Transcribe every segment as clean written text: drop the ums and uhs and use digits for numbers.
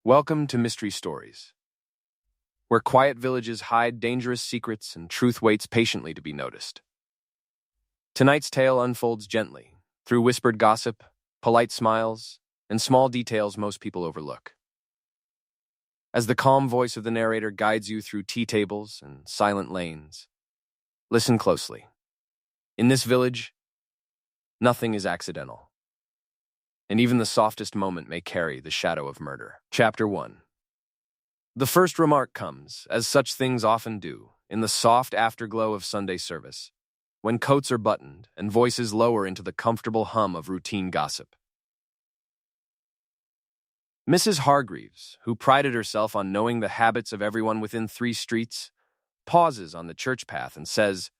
Welcome to Mystery Stories, where quiet villages hide dangerous secrets and truth waits patiently to be noticed. Tonight's tale unfolds gently, through whispered gossip, polite smiles, and small details most people overlook. As the calm voice of the narrator guides you through tea tables and silent lanes, listen closely. In this village, nothing is accidental, and even the softest moment may carry the shadow of murder. Chapter 1. The first remark comes, as such things often do, in the soft afterglow of Sunday service, when coats are buttoned and voices lower into the comfortable hum of routine gossip. Mrs. Hargreaves, who prided herself on knowing the habits of everyone within 3 streets, pauses on the church path and says,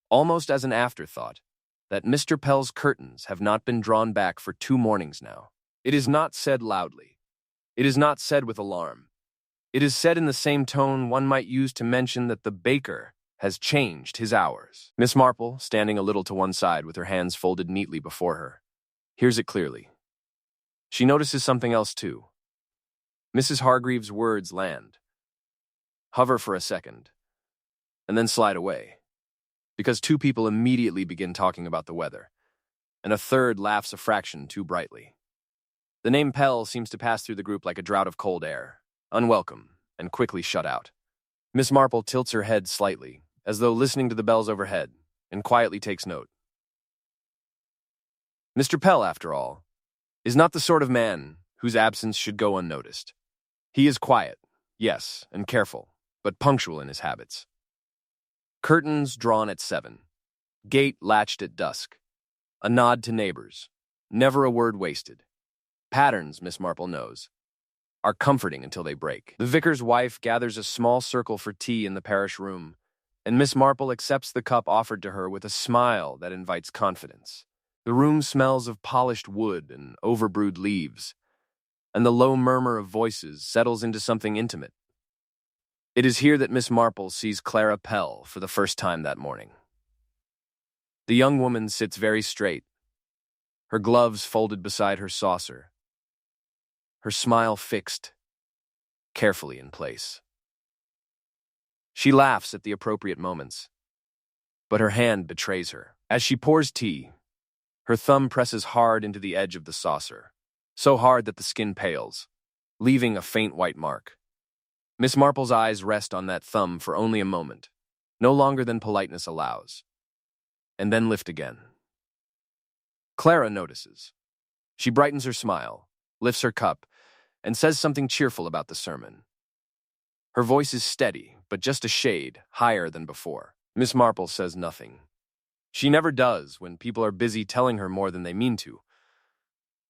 almost as an afterthought, that Mr. Pell's curtains have not been drawn back for 2 mornings now. It is not said loudly. It is not said with alarm. It is said in the same tone one might use to mention that the baker has changed his hours. Miss Marple, standing a little to one side with her hands folded neatly before her, hears it clearly. She notices something else too. Mrs. Hargreaves' words land, hover for a second, and then slide away, because 2 people immediately begin talking about the weather, and a third laughs a fraction too brightly. The name Pell seems to pass through the group like a draught of cold air, unwelcome and quickly shut out. Miss Marple tilts her head slightly, as though listening to the bells overhead, and quietly takes note. Mr. Pell, after all, is not the sort of man whose absence should go unnoticed. He is quiet, yes, and careful, but punctual in his habits. Curtains drawn at 7, gate latched at dusk, a nod to neighbors, never a word wasted. Patterns, Miss Marple knows, are comforting until they break. The vicar's wife gathers a small circle for tea in the parish room, and Miss Marple accepts the cup offered to her with a smile that invites confidence. The room smells of polished wood and overbrewed leaves, and the low murmur of voices settles into something intimate. It is here that Miss Marple sees Clara Pell for the first time that morning. The young woman sits very straight, her gloves folded beside her saucer, her smile fixed, carefully in place. She laughs at the appropriate moments, but her hand betrays her. As she pours tea, her thumb presses hard into the edge of the saucer, so hard that the skin pales, leaving a faint white mark. Miss Marple's eyes rest on that thumb for only a moment, no longer than politeness allows, and then lift again. Clara notices. She brightens her smile, lifts her cup, and says something cheerful about the sermon. Her voice is steady, but just a shade higher than before. Miss Marple says nothing. She never does when people are busy telling her more than they mean to.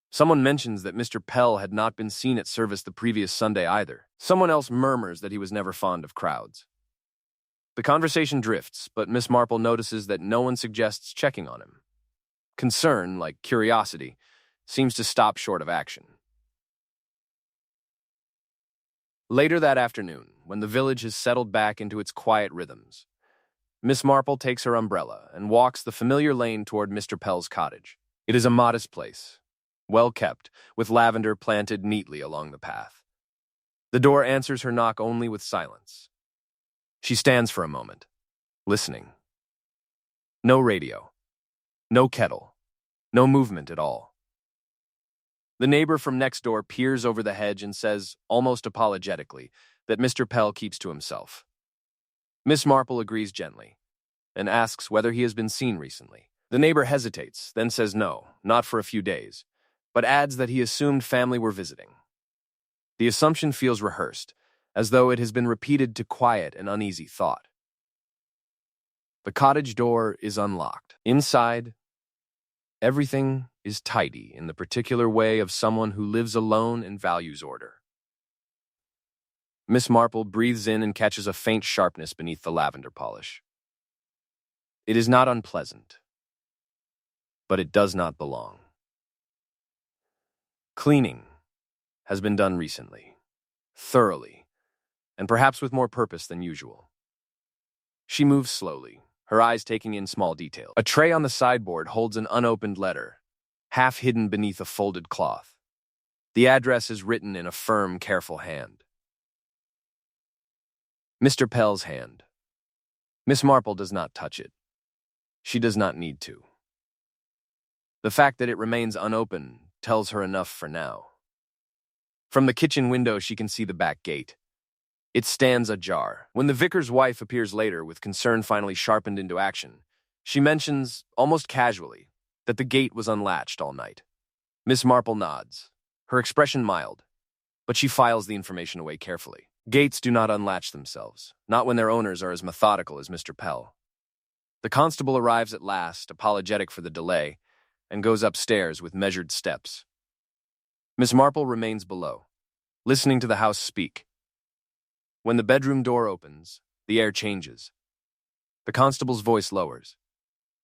Someone mentions that Mr. Pell had not been seen at service the previous Sunday either. Someone else murmurs that he was never fond of crowds. The conversation drifts, but Miss Marple notices that no one suggests checking on him. Concern, like curiosity, seems to stop short of action. Later that afternoon, when the village has settled back into its quiet rhythms, Miss Marple takes her umbrella and walks the familiar lane toward Mr. Pell's cottage. It is a modest place, well kept, with lavender planted neatly along the path. The door answers her knock only with silence. She stands for a moment, listening. No radio, no kettle, no movement at all. The neighbor from next door peers over the hedge and says, almost apologetically, that Mr. Pell keeps to himself. Miss Marple agrees gently and asks whether he has been seen recently. The neighbor hesitates, then says no, not for a few days, but adds that he assumed family were visiting. The assumption feels rehearsed, as though it has been repeated to quiet an uneasy thought. The cottage door is unlocked. Inside, everything is tidy in the particular way of someone who lives alone and values order. Miss Marple breathes in and catches a faint sharpness beneath the lavender polish. It is not unpleasant, but it does not belong. Cleaning has been done recently, thoroughly, and perhaps with more purpose than usual. She moves slowly, her eyes taking in small details. A tray on the sideboard holds an unopened letter, half hidden beneath a folded cloth. The address is written in a firm, careful hand. Mr. Pell's hand. Miss Marple does not touch it. She does not need to. The fact that it remains unopened tells her enough for now. From the kitchen window, she can see the back gate. It stands ajar. When the vicar's wife appears later with concern finally sharpened into action, she mentions, almost casually, that the gate was unlatched all night. Miss Marple nods, her expression mild, but she files the information away carefully. Gates do not unlatch themselves, not when their owners are as methodical as Mr. Pell. The constable arrives at last, apologetic for the delay, and goes upstairs with measured steps. Miss Marple remains below, listening to the house speak. When the bedroom door opens, the air changes. The constable's voice lowers.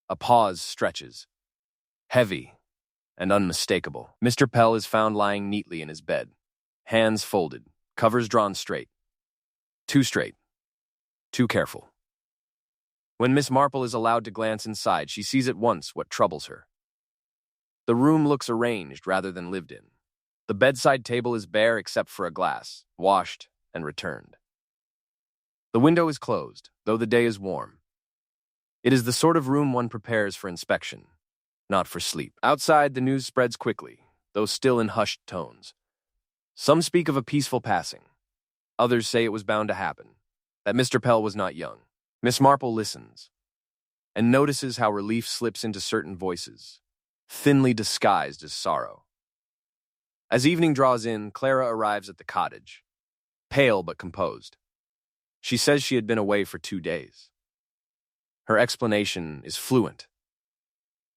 A pause stretches. Heavy and unmistakable. Mr. Pell is found lying neatly in his bed, hands folded, covers drawn straight. Too straight. Too careful. When Miss Marple is allowed to glance inside, she sees at once what troubles her. The room looks arranged rather than lived in. The bedside table is bare except for a glass, washed and returned. The window is closed, though the day is warm. It is the sort of room one prepares for inspection, not for sleep. Outside, the news spreads quickly, though still in hushed tones. Some speak of a peaceful passing. Others say it was bound to happen, that Mr. Pell was not young. Miss Marple listens, and notices how relief slips into certain voices, thinly disguised as sorrow. As evening draws in, Clara arrives at the cottage, pale but composed. She says she had been away for 2 days. Her explanation is fluent,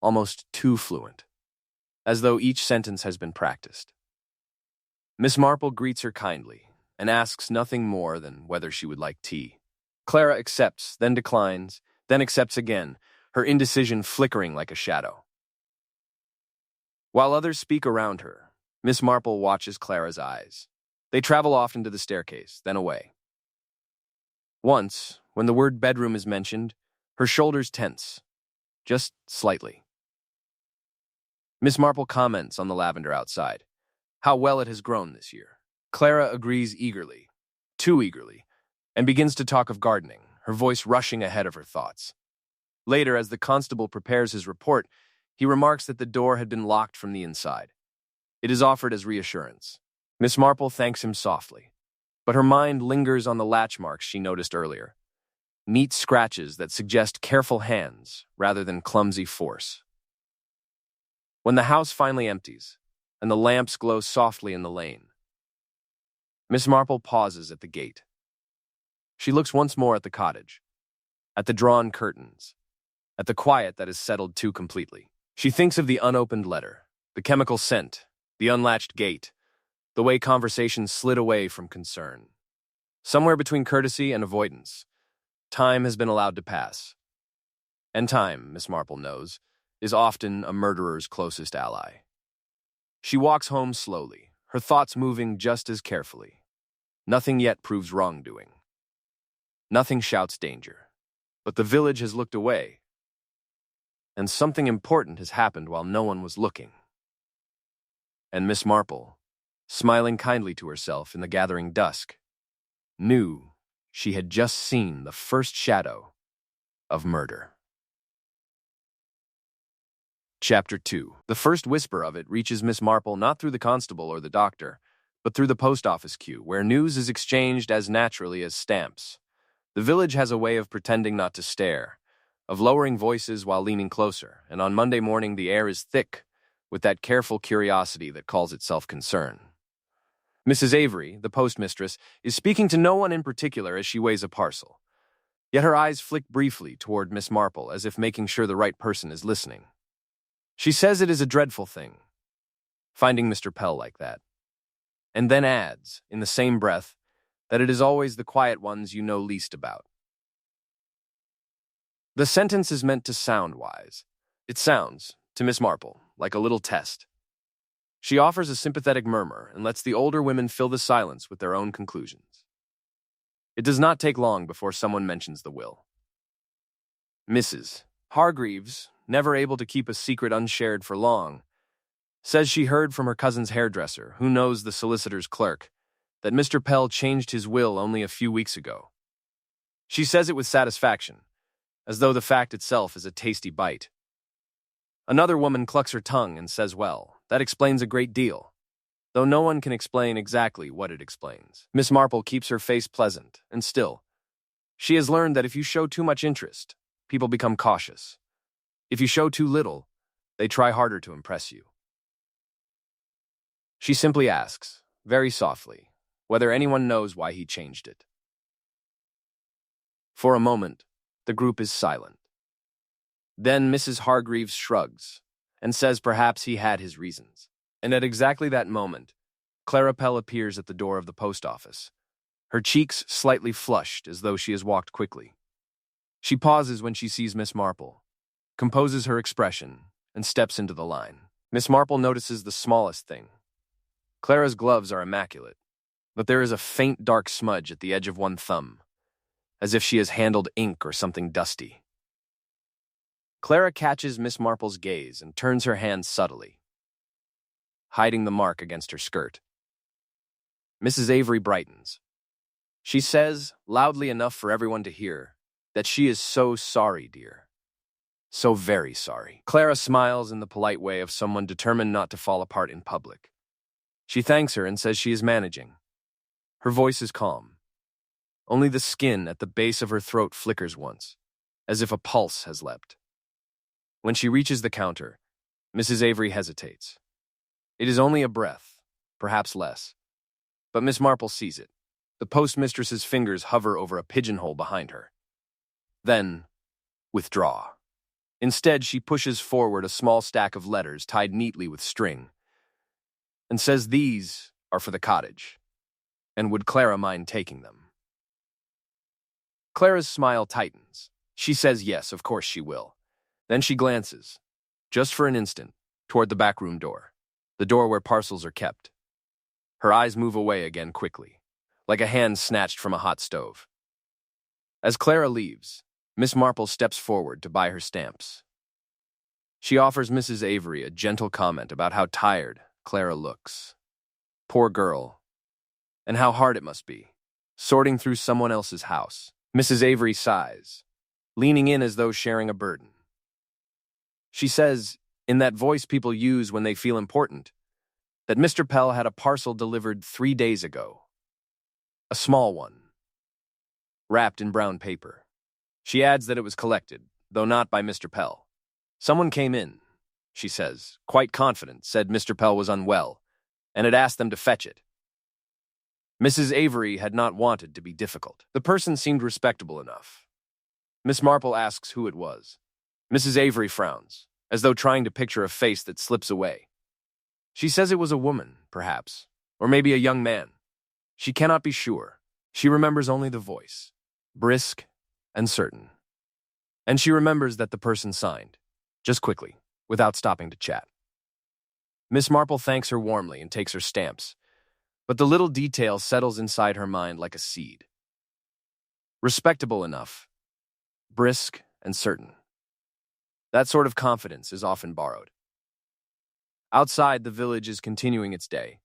almost too fluent, as though each sentence has been practiced. Miss Marple greets her kindly and asks nothing more than whether she would like tea. Clara accepts, then declines, then accepts again, her indecision flickering like a shadow. While others speak around her, Miss Marple watches Clara's eyes. They travel often to the staircase, then away. Once, when the word bedroom is mentioned, her shoulders tense, just slightly. Miss Marple comments on the lavender outside, how well it has grown this year. Clara agrees eagerly, too eagerly, and begins to talk of gardening, her voice rushing ahead of her thoughts. Later, as the constable prepares his report, he remarks that the door had been locked from the inside. It is offered as reassurance. Miss Marple thanks him softly, but her mind lingers on the latch marks she noticed earlier. Neat scratches that suggest careful hands rather than clumsy force. When the house finally empties, and the lamps glow softly in the lane, Miss Marple pauses at the gate. She looks once more at the cottage, at the drawn curtains, at the quiet that has settled too completely. She thinks of the unopened letter, the chemical scent, the unlatched gate, the way conversation slid away from concern. Somewhere between courtesy and avoidance, time has been allowed to pass. And time, Miss Marple knows, is often a murderer's closest ally. She walks home slowly, her thoughts moving just as carefully. Nothing yet proves wrongdoing. Nothing shouts danger. But the village has looked away, and something important has happened while no one was looking. And Miss Marple, smiling kindly to herself in the gathering dusk, knew she had just seen the first shadow of murder. Chapter 2. The first whisper of it reaches Miss Marple not through the constable or the doctor, but through the post office queue, where news is exchanged as naturally as stamps. The village has a way of pretending not to stare, of lowering voices while leaning closer, and on Monday morning the air is thick with that careful curiosity that calls itself concern. Mrs. Avery, the postmistress, is speaking to no one in particular as she weighs a parcel. Yet her eyes flick briefly toward Miss Marple as if making sure the right person is listening. She says it is a dreadful thing, finding Mr. Pell like that, and then adds, in the same breath, that it is always the quiet ones you know least about. The sentence is meant to sound wise. It sounds, to Miss Marple, like a little test. She offers a sympathetic murmur and lets the older women fill the silence with their own conclusions. It does not take long before someone mentions the will. Mrs. Hargreaves, never able to keep a secret unshared for long, Says she heard from her cousin's hairdresser, who knows the solicitor's clerk, that Mr. Pell changed his will only a few weeks ago. She says it with satisfaction, as though the fact itself is a tasty bite. Another woman clucks her tongue and says, well, that explains a great deal, though no one can explain exactly what it explains. Miss Marple keeps her face pleasant and still. She has learned that if you show too much interest, people become cautious. If you show too little, they try harder to impress you. She simply asks, very softly, whether anyone knows why he changed it. For a moment, the group is silent. Then Mrs. Hargreaves shrugs and says perhaps he had his reasons. And at exactly that moment, Clara Pell appears at the door of the post office, her cheeks slightly flushed as though she has walked quickly. She pauses when she sees Miss Marple, composes her expression, and steps into the line. Miss Marple notices the smallest thing. Clara's gloves are immaculate, but there is a faint dark smudge at the edge of one thumb, as if she has handled ink or something dusty. Clara catches Miss Marple's gaze and turns her hand subtly, hiding the mark against her skirt. Mrs. Avery brightens. She says, loudly enough for everyone to hear, that she is so sorry, dear. So very sorry. Clara smiles in the polite way of someone determined not to fall apart in public. She thanks her and says she is managing. Her voice is calm. Only the skin at the base of her throat flickers once, as if a pulse has leapt. When she reaches the counter, Mrs. Avery hesitates. It is only a breath, perhaps less. But Miss Marple sees it. The postmistress's fingers hover over a pigeonhole behind her. Then, withdraw. Instead, she pushes forward a small stack of letters tied neatly with string, and says these are for the cottage, and would Clara mind taking them? Clara's smile tightens. She says yes, of course she will. Then she glances, just for an instant, toward the back room door, the door where parcels are kept. Her eyes move away again quickly, like a hand snatched from a hot stove. As Clara leaves, Miss Marple steps forward to buy her stamps. She offers Mrs. Avery a gentle comment about how tired Clara looks. Poor girl. And how hard it must be, sorting through someone else's house. Mrs. Avery sighs, leaning in as though sharing a burden. She says, in that voice people use when they feel important, that Mr. Pell had a parcel delivered 3 days ago. A small one, wrapped in brown paper. She adds that it was collected, though not by Mr. Pell. Someone came in, she says, quite confident, said Mr. Pell was unwell, and had asked them to fetch it. Mrs. Avery had not wanted to be difficult. The person seemed respectable enough. Miss Marple asks who it was. Mrs. Avery frowns, as though trying to picture a face that slips away. She says it was a woman, perhaps, or maybe a young man. She cannot be sure. She remembers only the voice, brisk and certain. And she remembers that the person signed, just quickly, without stopping to chat. Miss Marple thanks her warmly and takes her stamps, but the little detail settles inside her mind like a seed. Respectable enough, brisk and certain. That sort of confidence is often borrowed. Outside, the village is continuing its day,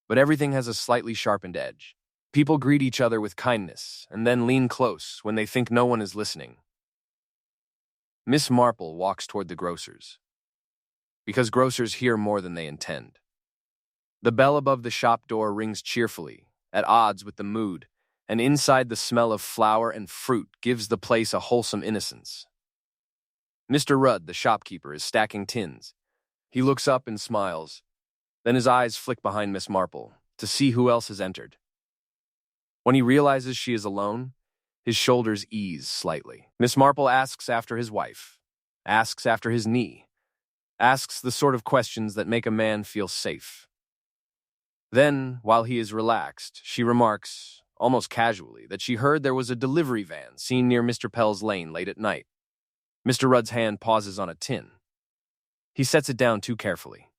but everything has a slightly sharpened edge. People greet each other with kindness and then lean close when they think no one is listening. Miss Marple walks toward the grocer's, because grocers hear more than they intend. The bell above the shop door rings cheerfully, at odds with the mood, and inside the smell of flour and fruit gives the place a wholesome innocence. Mr. Rudd, the shopkeeper, is stacking tins. He looks up and smiles. Then his eyes flick behind Miss Marple to see who else has entered. When he realizes she is alone, his shoulders ease slightly. Miss Marple asks after his wife, asks after his knee, asks the sort of questions that make a man feel safe. Then, while he is relaxed, she remarks, almost casually, that she heard there was a delivery van seen near Mr. Pell's lane late at night. Mr. Rudd's hand pauses on a tin. He sets it down too carefully.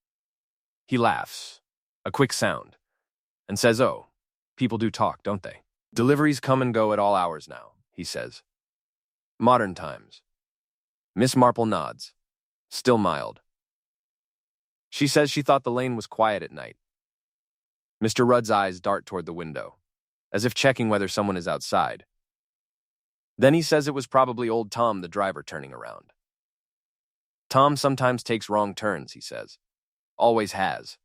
He laughs, a quick sound, and says, "Oh, people do talk, don't they? Deliveries come and go at all hours now," he says. Modern times. Miss Marple nods, still mild. She says she thought the lane was quiet at night. Mr. Rudd's eyes dart toward the window, as if checking whether someone is outside. Then he says it was probably old Tom, the driver, turning around. Tom sometimes takes wrong turns, he says. Always has.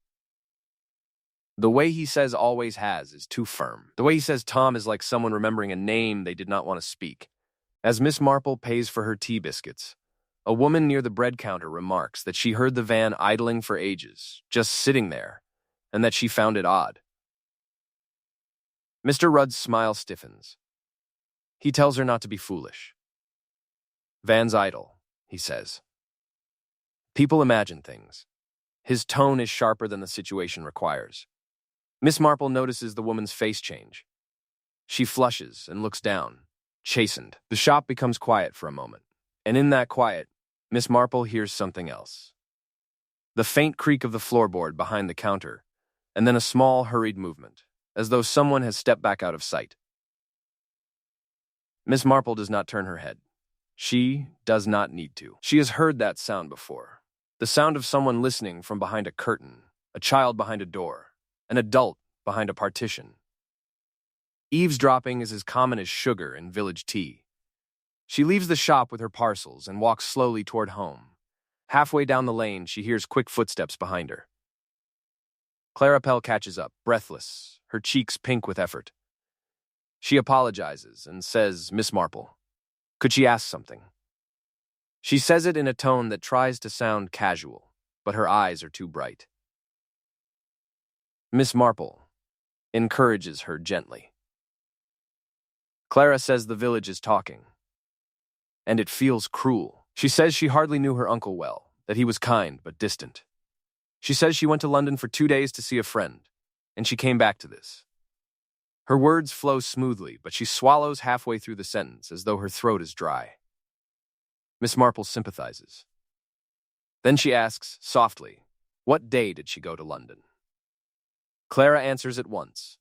The way he says always has is too firm. The way he says Tom is like someone remembering a name they did not want to speak. As Miss Marple pays for her tea biscuits, a woman near the bread counter remarks that she heard the van idling for ages, just sitting there, and that she found it odd. Mr. Rudd's smile stiffens. He tells her not to be foolish. Van's idle, he says. People imagine things. His tone is sharper than the situation requires. Miss Marple notices the woman's face change. She flushes and looks down, chastened. The shop becomes quiet for a moment, and in that quiet, Miss Marple hears something else. The faint creak of the floorboard behind the counter, and then a small, hurried movement, as though someone has stepped back out of sight. Miss Marple does not turn her head. She does not need to. She has heard that sound before. The sound of someone listening from behind a curtain, a child behind a door, an adult behind a partition. Eavesdropping is as common as sugar in village tea. She leaves the shop with her parcels and walks slowly toward home. Halfway down the lane, she hears quick footsteps behind her. Clara Pell catches up, breathless, her cheeks pink with effort. She apologizes and says, Miss Marple, could she ask something? She says it in a tone that tries to sound casual, but her eyes are too bright. Miss Marple encourages her gently. Clara says the village is talking, and it feels cruel. She says she hardly knew her uncle well, that he was kind but distant. She says she went to London for 2 days to see a friend, and she came back to this. Her words flow smoothly, but she swallows halfway through the sentence as though her throat is dry. Miss Marple sympathizes. Then she asks, softly, what day did she go to London? Clara answers at once.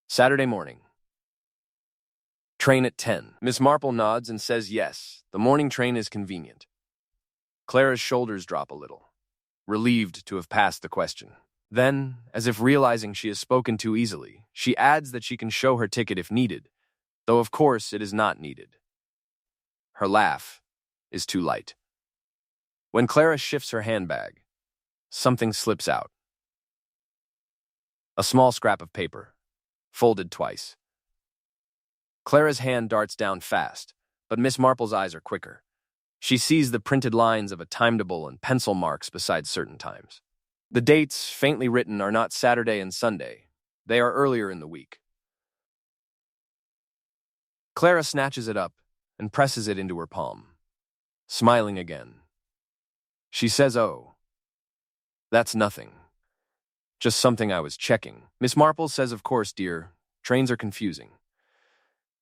Saturday morning. Train at 10. Miss Marple nods and says yes, the morning train is convenient. Clara's shoulders drop a little, relieved to have passed the question. Then, as if realizing she has spoken too easily, she adds that she can show her ticket if needed, though of course it is not needed. Her laugh is too light. When Clara shifts her handbag, something slips out. A small scrap of paper, folded twice. Clara's hand darts down fast, but Miss Marple's eyes are quicker. She sees the printed lines of a timetable and pencil marks beside certain times. The dates, faintly written, are not Saturday and Sunday. They are earlier in the week. Clara snatches it up and presses it into her palm, smiling again. She says, oh, that's nothing. Just something I was checking. Miss Marple says, of course, dear, trains are confusing.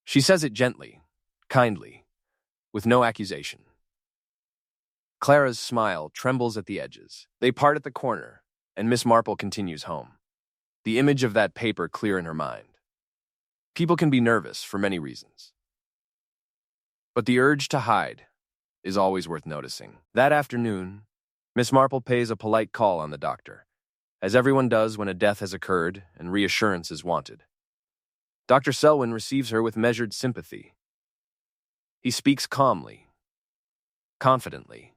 She says it gently, kindly, with no accusation. Clara's smile trembles at the edges. They part at the corner, and Miss Marple continues home, the image of that paper clear in her mind. People can be nervous for many reasons, but the urge to hide is always worth noticing. That afternoon, Miss Marple pays a polite call on the doctor, as everyone does when a death has occurred and reassurance is wanted. Dr. Selwyn receives her with measured sympathy. He speaks calmly, confidently,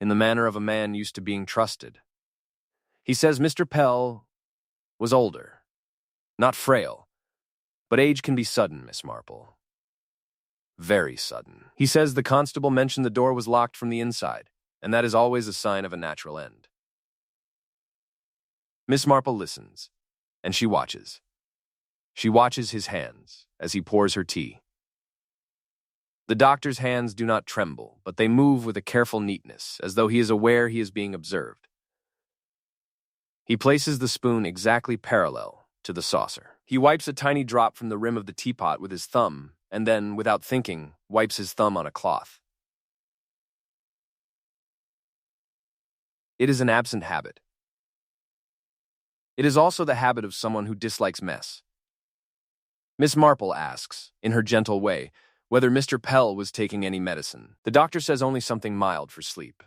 in the manner of a man used to being trusted. He says Mr. Pell was older, not frail, but age can be sudden, Miss Marple. Very sudden. He says the constable mentioned the door was locked from the inside, and that is always a sign of a natural end. Miss Marple listens, and she watches. She watches his hands as he pours her tea. The doctor's hands do not tremble, but they move with a careful neatness, as though he is aware he is being observed. He places the spoon exactly parallel to the saucer. He wipes a tiny drop from the rim of the teapot with his thumb, and then, without thinking, wipes his thumb on a cloth. It is an absent habit. It is also the habit of someone who dislikes mess. Miss Marple asks, in her gentle way, whether Mr. Pell was taking any medicine. The doctor says only something mild for sleep.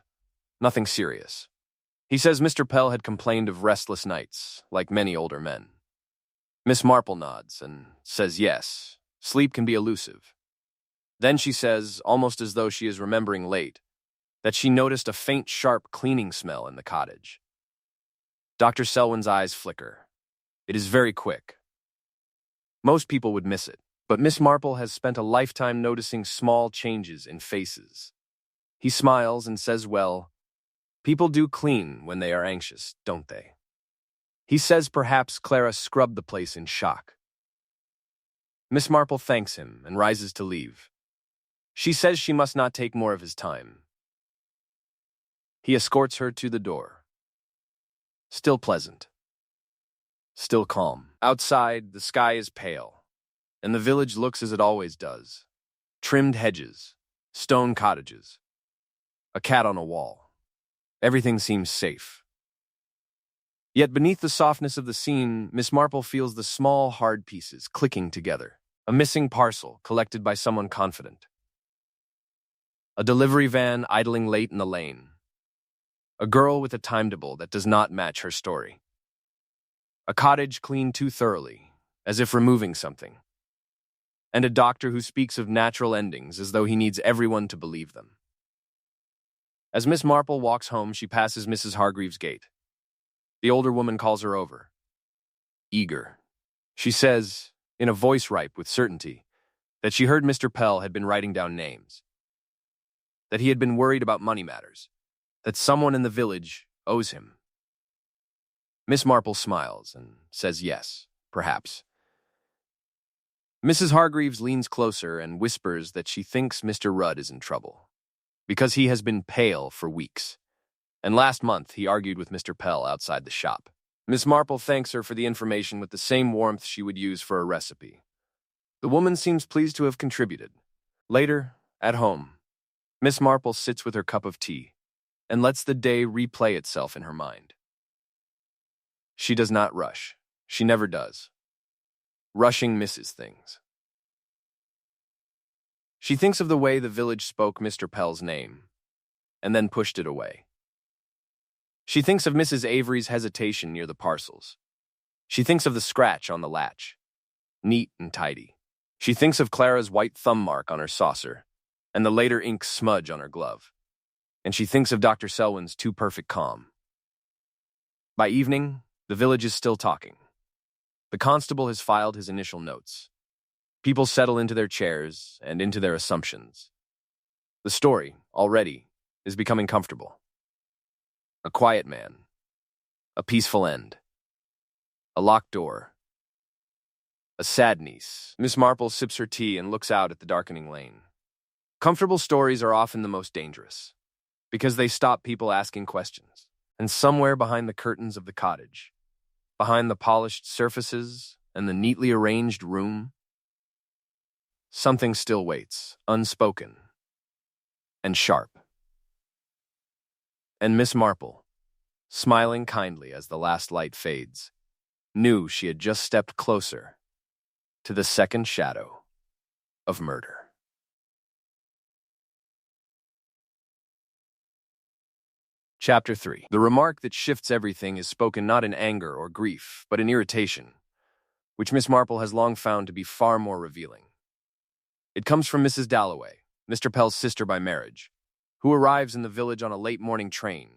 Nothing serious. He says Mr. Pell had complained of restless nights, like many older men. Miss Marple nods and says yes, sleep can be elusive. Then she says, almost as though she is remembering late, that she noticed a faint, sharp cleaning smell in the cottage. Dr. Selwyn's eyes flicker. It is very quick. Most people would miss it, but Miss Marple has spent a lifetime noticing small changes in faces. He smiles and says, well, people do clean when they are anxious, don't they? He says perhaps Clara scrubbed the place in shock. Miss Marple thanks him and rises to leave. She says she must not take more of his time. He escorts her to the door. Still pleasant. Still calm. Outside, the sky is pale, and the village looks as it always does. Trimmed hedges, stone cottages, a cat on a wall. Everything seems safe. Yet beneath the softness of the scene, Miss Marple feels the small, hard pieces clicking together. A missing parcel collected by someone confident. A delivery van idling late in the lane. A girl with a timetable that does not match her story. A cottage cleaned too thoroughly, as if removing something. And a doctor who speaks of natural endings as though he needs everyone to believe them. As Miss Marple walks home, she passes Mrs. Hargreaves' gate. The older woman calls her over. Eager. She says, in a voice ripe with certainty, that she heard Mr. Pell had been writing down names. That he had been worried about money matters. That someone in the village owes him. Miss Marple smiles and says yes, perhaps. Mrs. Hargreaves leans closer and whispers that she thinks Mr. Rudd is in trouble, because he has been pale for weeks, and last month he argued with Mr. Pell outside the shop. Miss Marple thanks her for the information with the same warmth she would use for a recipe. The woman seems pleased to have contributed. Later, at home, Miss Marple sits with her cup of tea and lets the day replay itself in her mind. She does not rush. She never does. Rushing misses things. She thinks of the way the village spoke Mr. Pell's name, and then pushed it away. She thinks of Mrs. Avery's hesitation near the parcels. She thinks of the scratch on the latch, neat and tidy. She thinks of Clara's white thumb mark on her saucer, and the later ink smudge on her glove. And she thinks of Dr. Selwyn's too perfect calm. By evening, the village is still talking. The constable has filed his initial notes. People settle into their chairs and into their assumptions. The story, already, is becoming comfortable. A quiet man. A peaceful end. A locked door. A sad niece. Miss Marple sips her tea and looks out at the darkening lane. Comfortable stories are often the most dangerous, because they stop people asking questions. And somewhere behind the curtains of the cottage, behind the polished surfaces and the neatly arranged room, something still waits, unspoken and sharp. And Miss Marple, smiling kindly as the last light fades, knew she had just stepped closer to the second shadow of murder. Chapter 3. The remark that shifts everything is spoken not in anger or grief, but in irritation, which Miss Marple has long found to be far more revealing. It comes from Mrs. Dalloway, Mr. Pell's sister by marriage, who arrives in the village on a late morning train,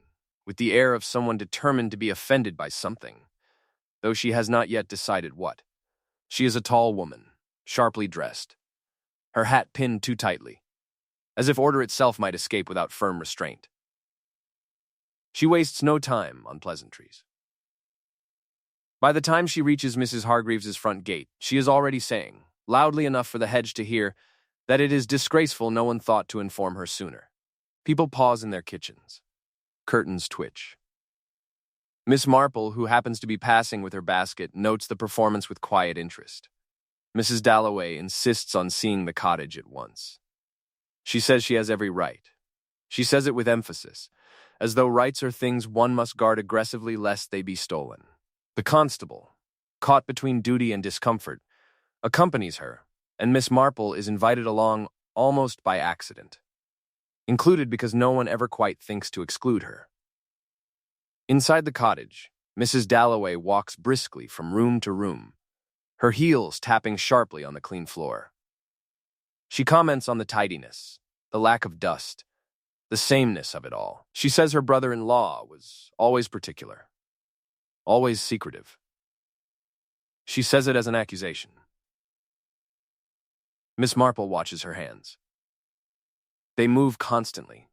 with the air of someone determined to be offended by something, though she has not yet decided what. She is a tall woman, sharply dressed, her hat pinned too tightly, as if order itself might escape without firm restraint. She wastes no time on pleasantries. By the time she reaches Mrs. Hargreaves' front gate, she is already saying, loudly enough for the hedge to hear, that it is disgraceful no one thought to inform her sooner. People pause in their kitchens. Curtains twitch. Miss Marple, who happens to be passing with her basket, notes the performance with quiet interest. Mrs. Dalloway insists on seeing the cottage at once. She says she has every right. She says it with emphasis, as though rights are things one must guard aggressively lest they be stolen. The constable, caught between duty and discomfort, accompanies her, and Miss Marple is invited along almost by accident. Included because no one ever quite thinks to exclude her. Inside the cottage, Mrs. Dalloway walks briskly from room to room, her heels tapping sharply on the clean floor. She comments on the tidiness, the lack of dust, the sameness of it all. She says her brother-in-law was always particular, always secretive. She says it as an accusation. Miss Marple watches her hands. They move constantly,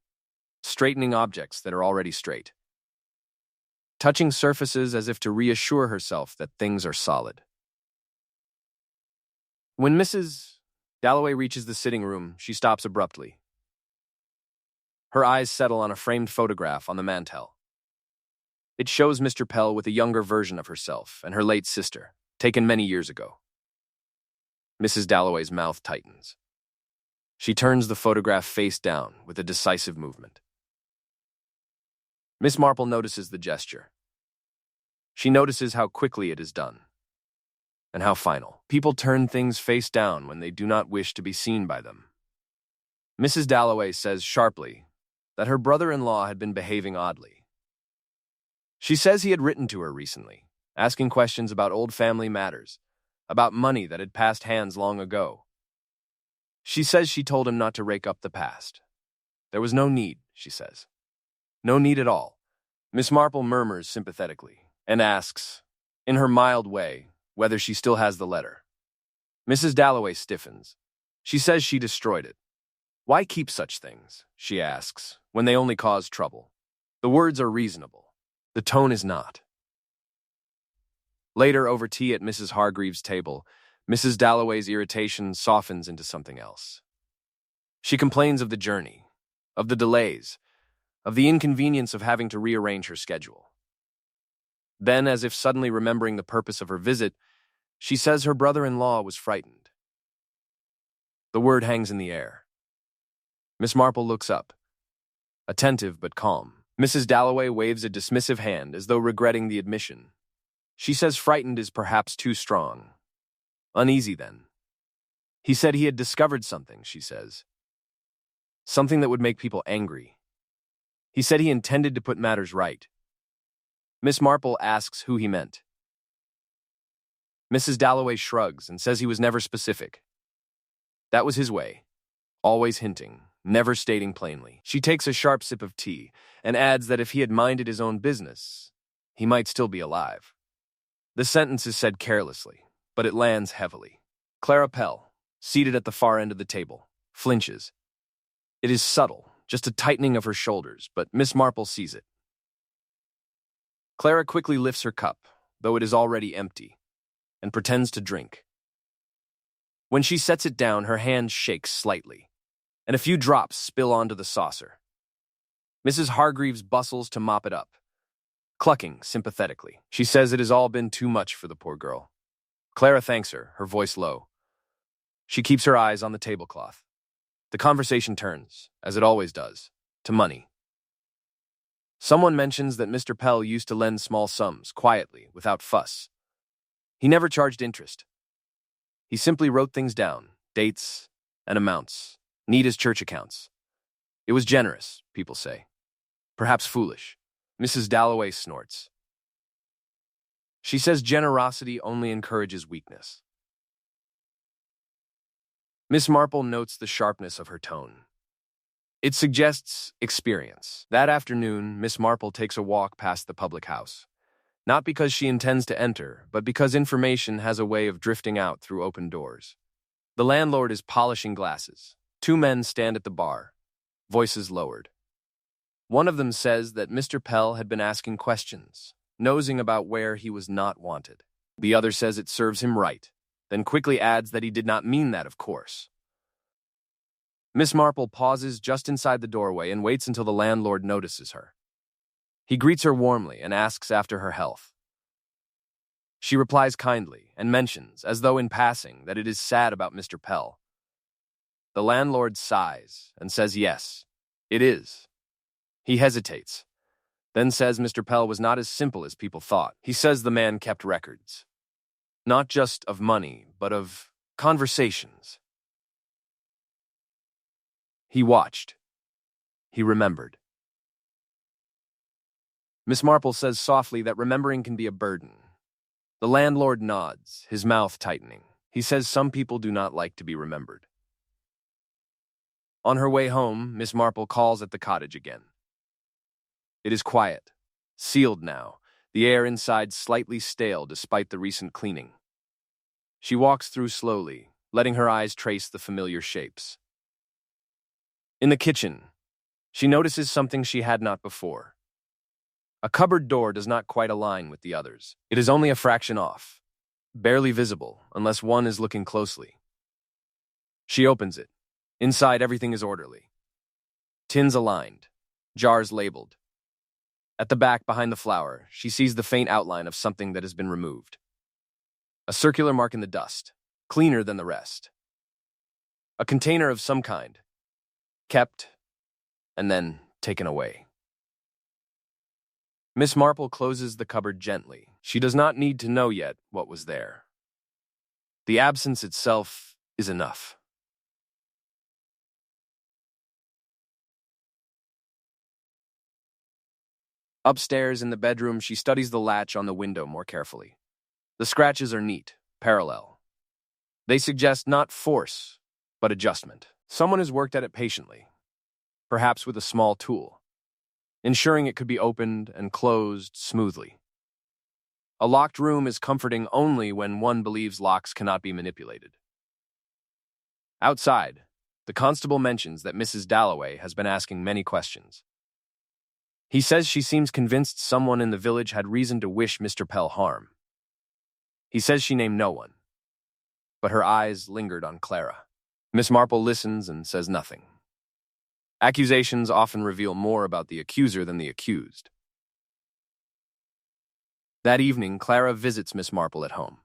straightening objects that are already straight, touching surfaces as if to reassure herself that things are solid. When Mrs. Dalloway reaches the sitting room, she stops abruptly. Her eyes settle on a framed photograph on the mantel. It shows Mr. Pell with a younger version of herself and her late sister, taken many years ago. Mrs. Dalloway's mouth tightens. She turns the photograph face down with a decisive movement. Miss Marple notices the gesture. She notices how quickly it is done, and how final. People turn things face down when they do not wish to be seen by them. Mrs. Dalloway says sharply that her brother-in-law had been behaving oddly. She says he had written to her recently, asking questions about old family matters, about money that had passed hands long ago. She says she told him not to rake up the past. There was no need, she says. No need at all. Miss Marple murmurs sympathetically and asks, in her mild way, whether she still has the letter. Mrs. Dalloway stiffens. She says she destroyed it. Why keep such things, she asks, when they only cause trouble? The words are reasonable. The tone is not. Later, over tea at Mrs. Hargreaves' table, Mrs. Dalloway's irritation softens into something else. She complains of the journey, of the delays, of the inconvenience of having to rearrange her schedule. Then, as if suddenly remembering the purpose of her visit, she says her brother-in-law was frightened. The word hangs in the air. Miss Marple looks up, attentive but calm. Mrs. Dalloway waves a dismissive hand as though regretting the admission. She says frightened is perhaps too strong. Uneasy, then. He said he had discovered something, she says. Something that would make people angry. He said he intended to put matters right. Miss Marple asks who he meant. Mrs. Dalloway shrugs and says he was never specific. That was his way, always hinting, never stating plainly. She takes a sharp sip of tea and adds that if he had minded his own business, he might still be alive. The sentence is said carelessly, but it lands heavily. Clara Pell, seated at the far end of the table, flinches. It is subtle, just a tightening of her shoulders, but Miss Marple sees it. Clara quickly lifts her cup, though it is already empty, and pretends to drink. When she sets it down, her hand shakes slightly, and a few drops spill onto the saucer. Mrs. Hargreaves bustles to mop it up, clucking sympathetically. She says it has all been too much for the poor girl. Clara thanks her, her voice low. She keeps her eyes on the tablecloth. The conversation turns, as it always does, to money. Someone mentions that Mr. Pell used to lend small sums, quietly, without fuss. He never charged interest. He simply wrote things down, dates and amounts, neat as church accounts. It was generous, people say. Perhaps foolish. Mrs. Dalloway snorts. She says generosity only encourages weakness. Miss Marple notes the sharpness of her tone. It suggests experience. That afternoon, Miss Marple takes a walk past the public house. Not because she intends to enter, but because information has a way of drifting out through open doors. The landlord is polishing glasses. Two men stand at the bar, voices lowered. One of them says that Mr. Pell had been asking questions, nosing about where he was not wanted. The other says it serves him right, then quickly adds that he did not mean that, of course. Miss Marple pauses just inside the doorway and waits until the landlord notices her. He greets her warmly and asks after her health. She replies kindly and mentions, as though in passing, that it is sad about Mr. Pell. The landlord sighs and says yes, it is. He hesitates, then says Mr. Pell was not as simple as people thought. He says the man kept records, not just of money, but of conversations. He watched. He remembered. Miss Marple says softly that remembering can be a burden. The landlord nods, his mouth tightening. He says some people do not like to be remembered. On her way home, Miss Marple calls at the cottage again. It is quiet, sealed now, the air inside slightly stale despite the recent cleaning. She walks through slowly, letting her eyes trace the familiar shapes. In the kitchen, she notices something she had not before. A cupboard door does not quite align with the others. It is only a fraction off, barely visible unless one is looking closely. She opens it. Inside, everything is orderly. Tins aligned, jars labeled. At the back, behind the flour, she sees the faint outline of something that has been removed. A circular mark in the dust, cleaner than the rest. A container of some kind, kept and then taken away. Miss Marple closes the cupboard gently. She does not need to know yet what was there. The absence itself is enough. Upstairs in the bedroom, she studies the latch on the window more carefully. The scratches are neat, parallel. They suggest not force, but adjustment. Someone has worked at it patiently, perhaps with a small tool, ensuring it could be opened and closed smoothly. A locked room is comforting only when one believes locks cannot be manipulated. Outside, the constable mentions that Mrs. Dalloway has been asking many questions. He says she seems convinced someone in the village had reason to wish Mr. Pell harm. He says she named no one, but her eyes lingered on Clara. Miss Marple listens and says nothing. Accusations often reveal more about the accuser than the accused. That evening, Clara visits Miss Marple at home.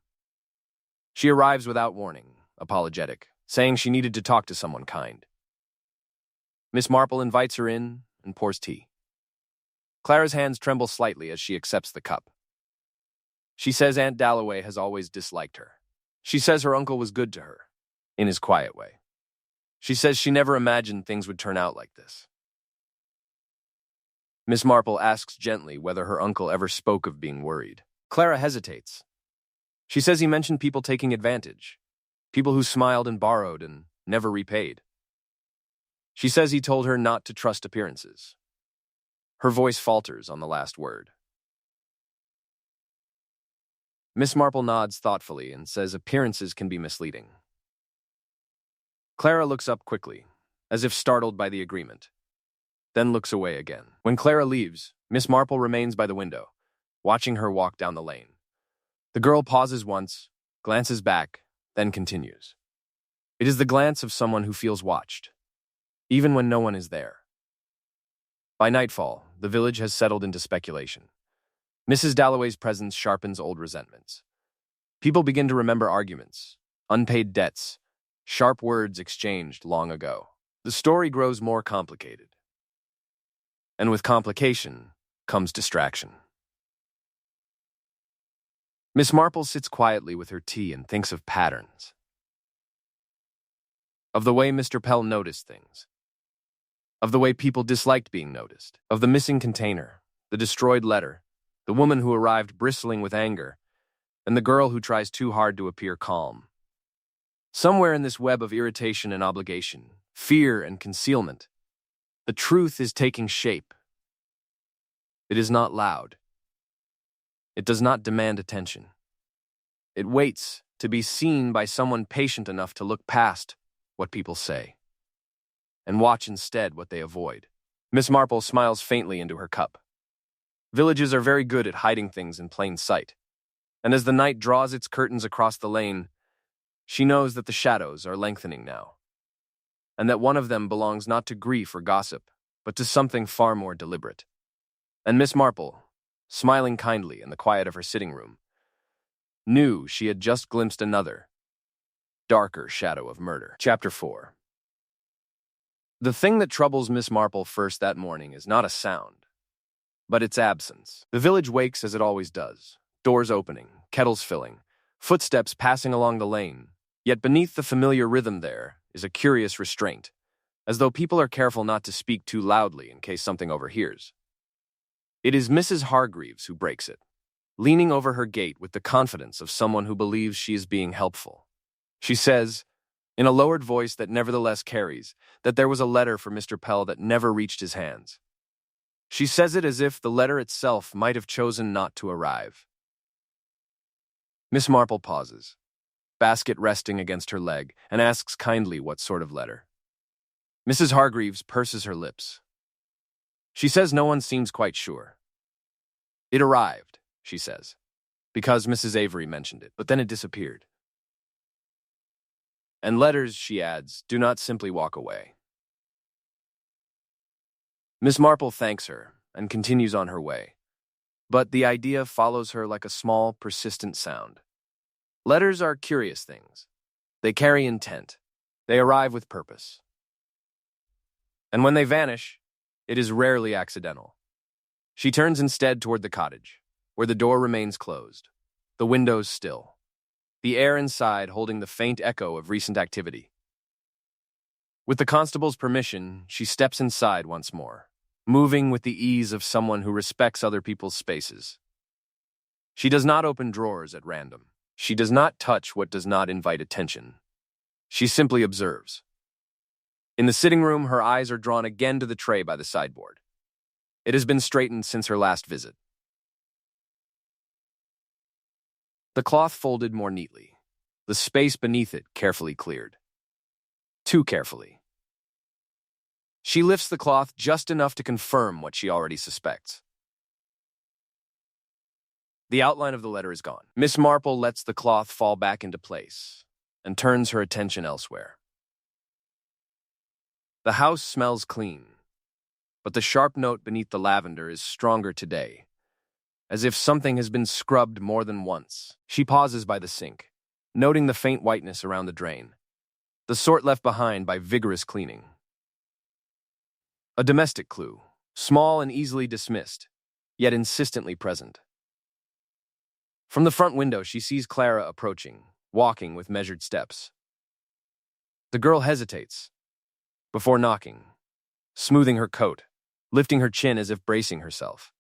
She arrives without warning, apologetic, saying she needed to talk to someone kind. Miss Marple invites her in and pours tea. Clara's hands tremble slightly as she accepts the cup. She says Aunt Dalloway has always disliked her. She says her uncle was good to her, in his quiet way. She says she never imagined things would turn out like this. Miss Marple asks gently whether her uncle ever spoke of being worried. Clara hesitates. She says he mentioned people taking advantage, people who smiled and borrowed and never repaid. She says he told her not to trust appearances. Her voice falters on the last word. Miss Marple nods thoughtfully and says appearances can be misleading. Clara looks up quickly, as if startled by the agreement, then looks away again. When Clara leaves, Miss Marple remains by the window, watching her walk down the lane. The girl pauses once, glances back, then continues. It is the glance of someone who feels watched, even when no one is there. By nightfall, the village has settled into speculation. Mrs. Dalloway's presence sharpens old resentments. People begin to remember arguments, unpaid debts, sharp words exchanged long ago. The story grows more complicated. And with complication comes distraction. Miss Marple sits quietly with her tea and thinks of patterns. Of the way Mr. Pell noticed things. Of the way people disliked being noticed. Of the missing container, the destroyed letter, the woman who arrived bristling with anger, and the girl who tries too hard to appear calm. Somewhere in this web of irritation and obligation, fear and concealment, the truth is taking shape. It is not loud. It does not demand attention. It waits to be seen by someone patient enough to look past what people say and watch instead what they avoid. Miss Marple smiles faintly into her cup. Villages are very good at hiding things in plain sight, and as the night draws its curtains across the lane, she knows that the shadows are lengthening now, and that one of them belongs not to grief or gossip, but to something far more deliberate. And Miss Marple, smiling kindly in the quiet of her sitting room, knew she had just glimpsed another, darker shadow of murder. Chapter 4. The thing that troubles Miss Marple first that morning is not a sound, but its absence. The village wakes as it always does, doors opening, kettles filling, footsteps passing along the lane, yet beneath the familiar rhythm there is a curious restraint, as though people are careful not to speak too loudly in case something overhears. It is Mrs. Hargreaves who breaks it, leaning over her gate with the confidence of someone who believes she is being helpful. She says, in a lowered voice that nevertheless carries, that there was a letter for Mr. Pell that never reached his hands. She says it as if the letter itself might have chosen not to arrive. Miss Marple pauses, basket resting against her leg, and asks kindly what sort of letter. Mrs. Hargreaves purses her lips. She says no one seems quite sure. It arrived, she says, because Mrs. Avery mentioned it, but then it disappeared. And letters, she adds, do not simply walk away. Miss Marple thanks her and continues on her way, but the idea follows her like a small, persistent sound. Letters are curious things. They carry intent. They arrive with purpose. And when they vanish, it is rarely accidental. She turns instead toward the cottage, where the door remains closed, the windows still, the air inside holding the faint echo of recent activity. With the constable's permission, she steps inside once more, moving with the ease of someone who respects other people's spaces. She does not open drawers at random. She does not touch what does not invite attention. She simply observes. In the sitting room, her eyes are drawn again to the tray by the sideboard. It has been straightened since her last visit. The cloth folded more neatly, the space beneath it carefully cleared. Too carefully. She lifts the cloth just enough to confirm what she already suspects. The outline of the letter is gone. Miss Marple lets the cloth fall back into place and turns her attention elsewhere. The house smells clean, but the sharp note beneath the lavender is stronger today, as if something has been scrubbed more than once. She pauses by the sink, noting the faint whiteness around the drain, the sort left behind by vigorous cleaning. A domestic clue, small and easily dismissed, yet insistently present. From the front window, she sees Clara approaching, walking with measured steps. The girl hesitates before knocking, smoothing her coat, lifting her chin as if bracing herself.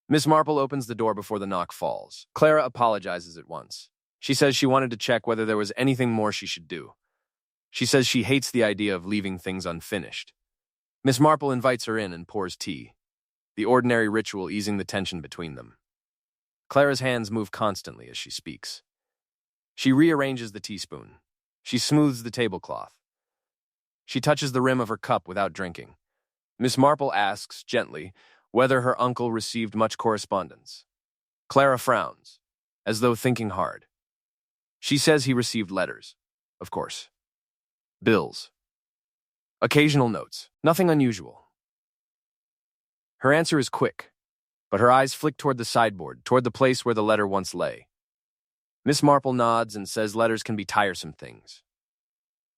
Miss Marple opens the door before the knock falls. Clara apologizes at once. She says she wanted to check whether there was anything more she should do. She says she hates the idea of leaving things unfinished. Miss Marple invites her in and pours tea, the ordinary ritual easing the tension between them. Clara's hands move constantly as she speaks. She rearranges the teaspoon. She smooths the tablecloth. She touches the rim of her cup without drinking. Miss Marple asks, gently, whether her uncle received much correspondence. Clara frowns, as though thinking hard. She says he received letters, of course. Bills. Occasional notes, nothing unusual. Her answer is quick, but her eyes flick toward the sideboard, toward the place where the letter once lay. Miss Marple nods and says letters can be tiresome things.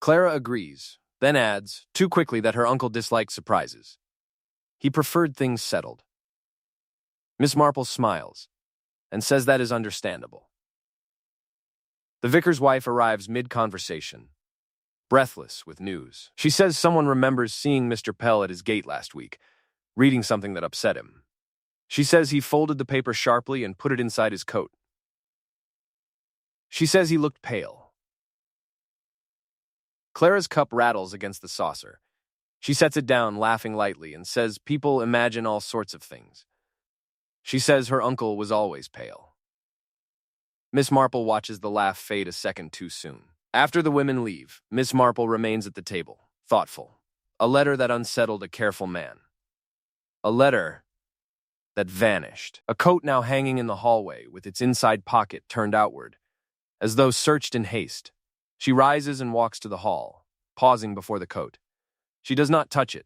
Clara agrees, then adds, too quickly, that her uncle disliked surprises. He preferred things settled. Miss Marple smiles and says that is understandable. The vicar's wife arrives mid-conversation, breathless with news. She says someone remembers seeing Mr. Pell at his gate last week, reading something that upset him. She says he folded the paper sharply and put it inside his coat. She says he looked pale. Clara's cup rattles against the saucer. She sets it down, laughing lightly, and says people imagine all sorts of things. She says her uncle was always pale. Miss Marple watches the laugh fade a second too soon. After the women leave, Miss Marple remains at the table, thoughtful. A letter that unsettled a careful man. A letter that vanished. A coat now hanging in the hallway with its inside pocket turned outward, as though searched in haste. She rises and walks to the hall, pausing before the coat. She does not touch it,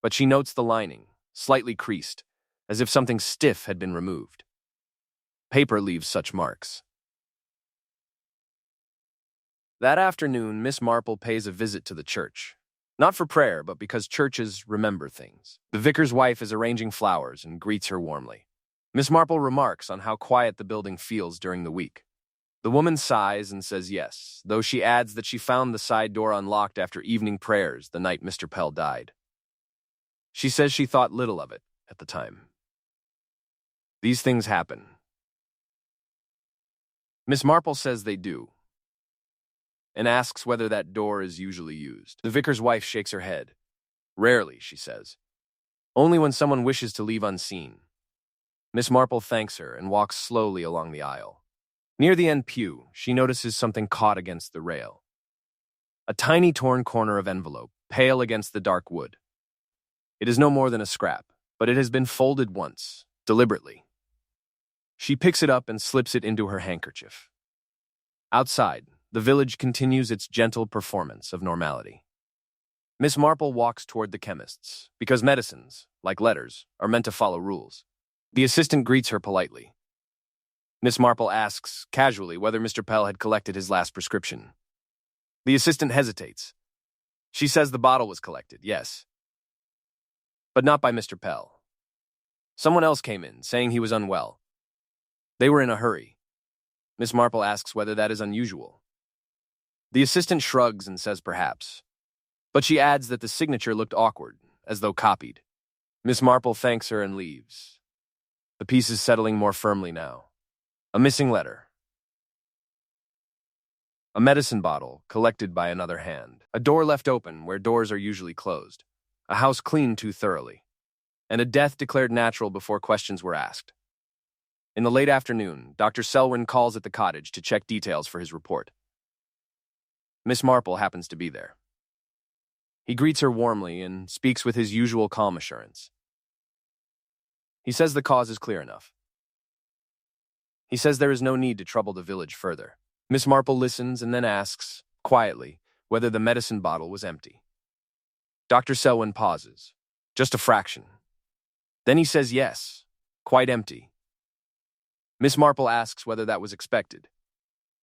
but she notes the lining, slightly creased, as if something stiff had been removed. Paper leaves such marks. That afternoon, Miss Marple pays a visit to the church. Not for prayer, but because churches remember things. The vicar's wife is arranging flowers and greets her warmly. Miss Marple remarks on how quiet the building feels during the week. The woman sighs and says yes, though she adds that she found the side door unlocked after evening prayers the night Mr. Pell died. She says she thought little of it, at the time. These things happen. Miss Marple says they do, and asks whether that door is usually used. The vicar's wife shakes her head. Rarely, she says. Only when someone wishes to leave unseen. Miss Marple thanks her and walks slowly along the aisle. Near the end pew, she notices something caught against the rail. A tiny torn corner of envelope, pale against the dark wood. It is no more than a scrap, but it has been folded once, deliberately. She picks it up and slips it into her handkerchief. Outside, the village continues its gentle performance of normality. Miss Marple walks toward the chemist's, because medicines, like letters, are meant to follow rules. The assistant greets her politely. Miss Marple asks, casually, whether Mr. Pell had collected his last prescription. The assistant hesitates. She says the bottle was collected, yes. But not by Mr. Pell. Someone else came in, saying he was unwell. They were in a hurry. Miss Marple asks whether that is unusual. The assistant shrugs and says perhaps. But she adds that the signature looked awkward, as though copied. Miss Marple thanks her and leaves. The piece is settling more firmly now. A missing letter. A medicine bottle collected by another hand. A door left open where doors are usually closed. A house cleaned too thoroughly. And a death declared natural before questions were asked. In the late afternoon, Dr. Selwyn calls at the cottage to check details for his report. Miss Marple happens to be there. He greets her warmly and speaks with his usual calm assurance. He says the cause is clear enough. He says there is no need to trouble the village further. Miss Marple listens and then asks, quietly, whether the medicine bottle was empty. Dr. Selwyn pauses. Just a fraction. Then he says yes, quite empty. Miss Marple asks whether that was expected.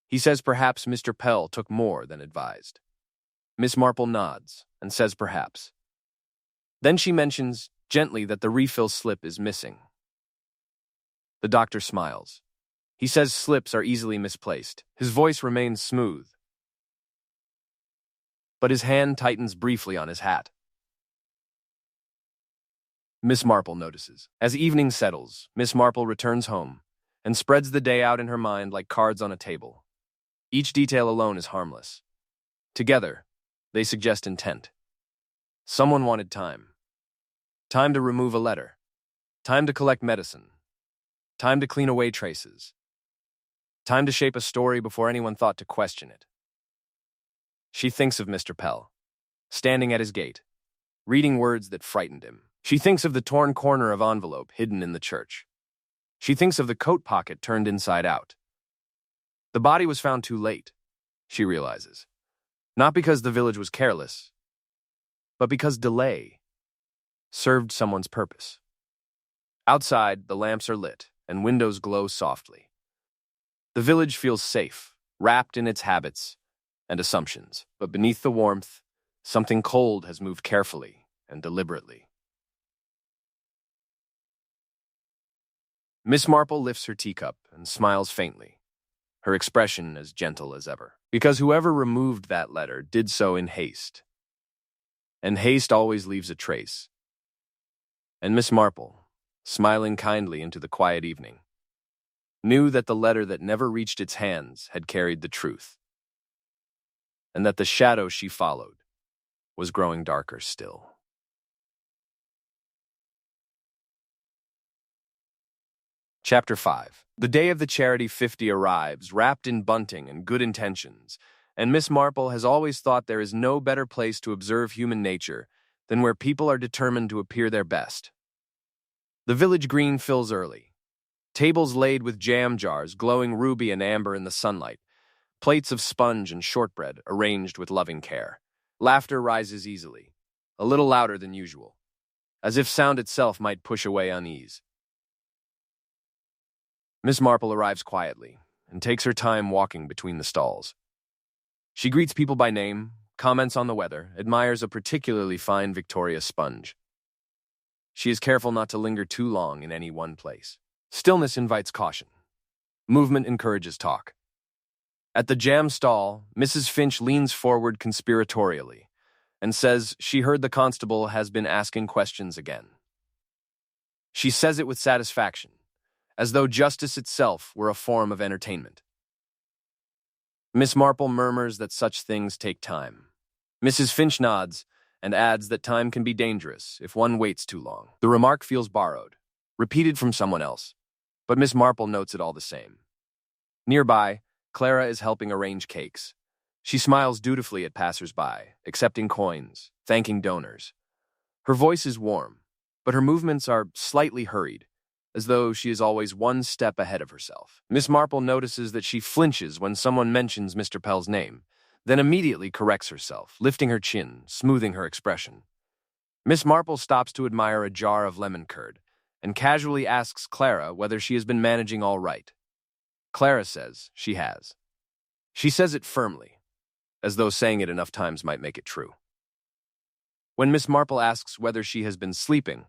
He says perhaps Mr. Pell took more than advised. Miss Marple nods and says perhaps. Then she mentions gently that the refill slip is missing. The doctor smiles. He says slips are easily misplaced. His voice remains smooth. But his hand tightens briefly on his hat. Miss Marple notices. As evening settles, Miss Marple returns home and spreads the day out in her mind like cards on a table. Each detail alone is harmless. Together, they suggest intent. Someone wanted time. Time to remove a letter. Time to collect medicine. Time to clean away traces. Time to shape a story before anyone thought to question it. She thinks of Mr. Pell, standing at his gate, reading words that frightened him. She thinks of the torn corner of envelope hidden in the church. She thinks of the coat pocket turned inside out. The body was found too late, she realizes. Not because the village was careless, but because delay served someone's purpose. Outside, the lamps are lit, and windows glow softly. The village feels safe, wrapped in its habits and assumptions, but beneath the warmth, something cold has moved carefully and deliberately. Miss Marple lifts her teacup and smiles faintly, her expression as gentle as ever. Because whoever removed that letter did so in haste. And haste always leaves a trace. And Miss Marple, smiling kindly into the quiet evening, knew that the letter that never reached its hands had carried the truth, and that the shadow she followed was growing darker still. Chapter 5. The day of the Charity 50 arrives, wrapped in bunting and good intentions, and Miss Marple has always thought there is no better place to observe human nature than where people are determined to appear their best. The village green fills early. Tables laid with jam jars glowing ruby and amber in the sunlight, plates of sponge and shortbread arranged with loving care. Laughter rises easily, a little louder than usual, as if sound itself might push away unease. Miss Marple arrives quietly and takes her time walking between the stalls. She greets people by name, comments on the weather, admires a particularly fine Victoria sponge. She is careful not to linger too long in any one place. Stillness invites caution. Movement encourages talk. At the jam stall, Mrs. Finch leans forward conspiratorially and says she heard the constable has been asking questions again. She says it with satisfaction, as though justice itself were a form of entertainment. Miss Marple murmurs that such things take time. Mrs. Finch nods and adds that time can be dangerous if one waits too long. The remark feels borrowed, repeated from someone else, but Miss Marple notes it all the same. Nearby, Clara is helping arrange cakes. She smiles dutifully at passers-by, accepting coins, thanking donors. Her voice is warm, but her movements are slightly hurried, as though she is always one step ahead of herself. Miss Marple notices that she flinches when someone mentions Mr. Pell's name, then immediately corrects herself, lifting her chin, smoothing her expression. Miss Marple stops to admire a jar of lemon curd, and casually asks Clara whether she has been managing all right. Clara says she has. She says it firmly, as though saying it enough times might make it true. When Miss Marple asks whether she has been sleeping,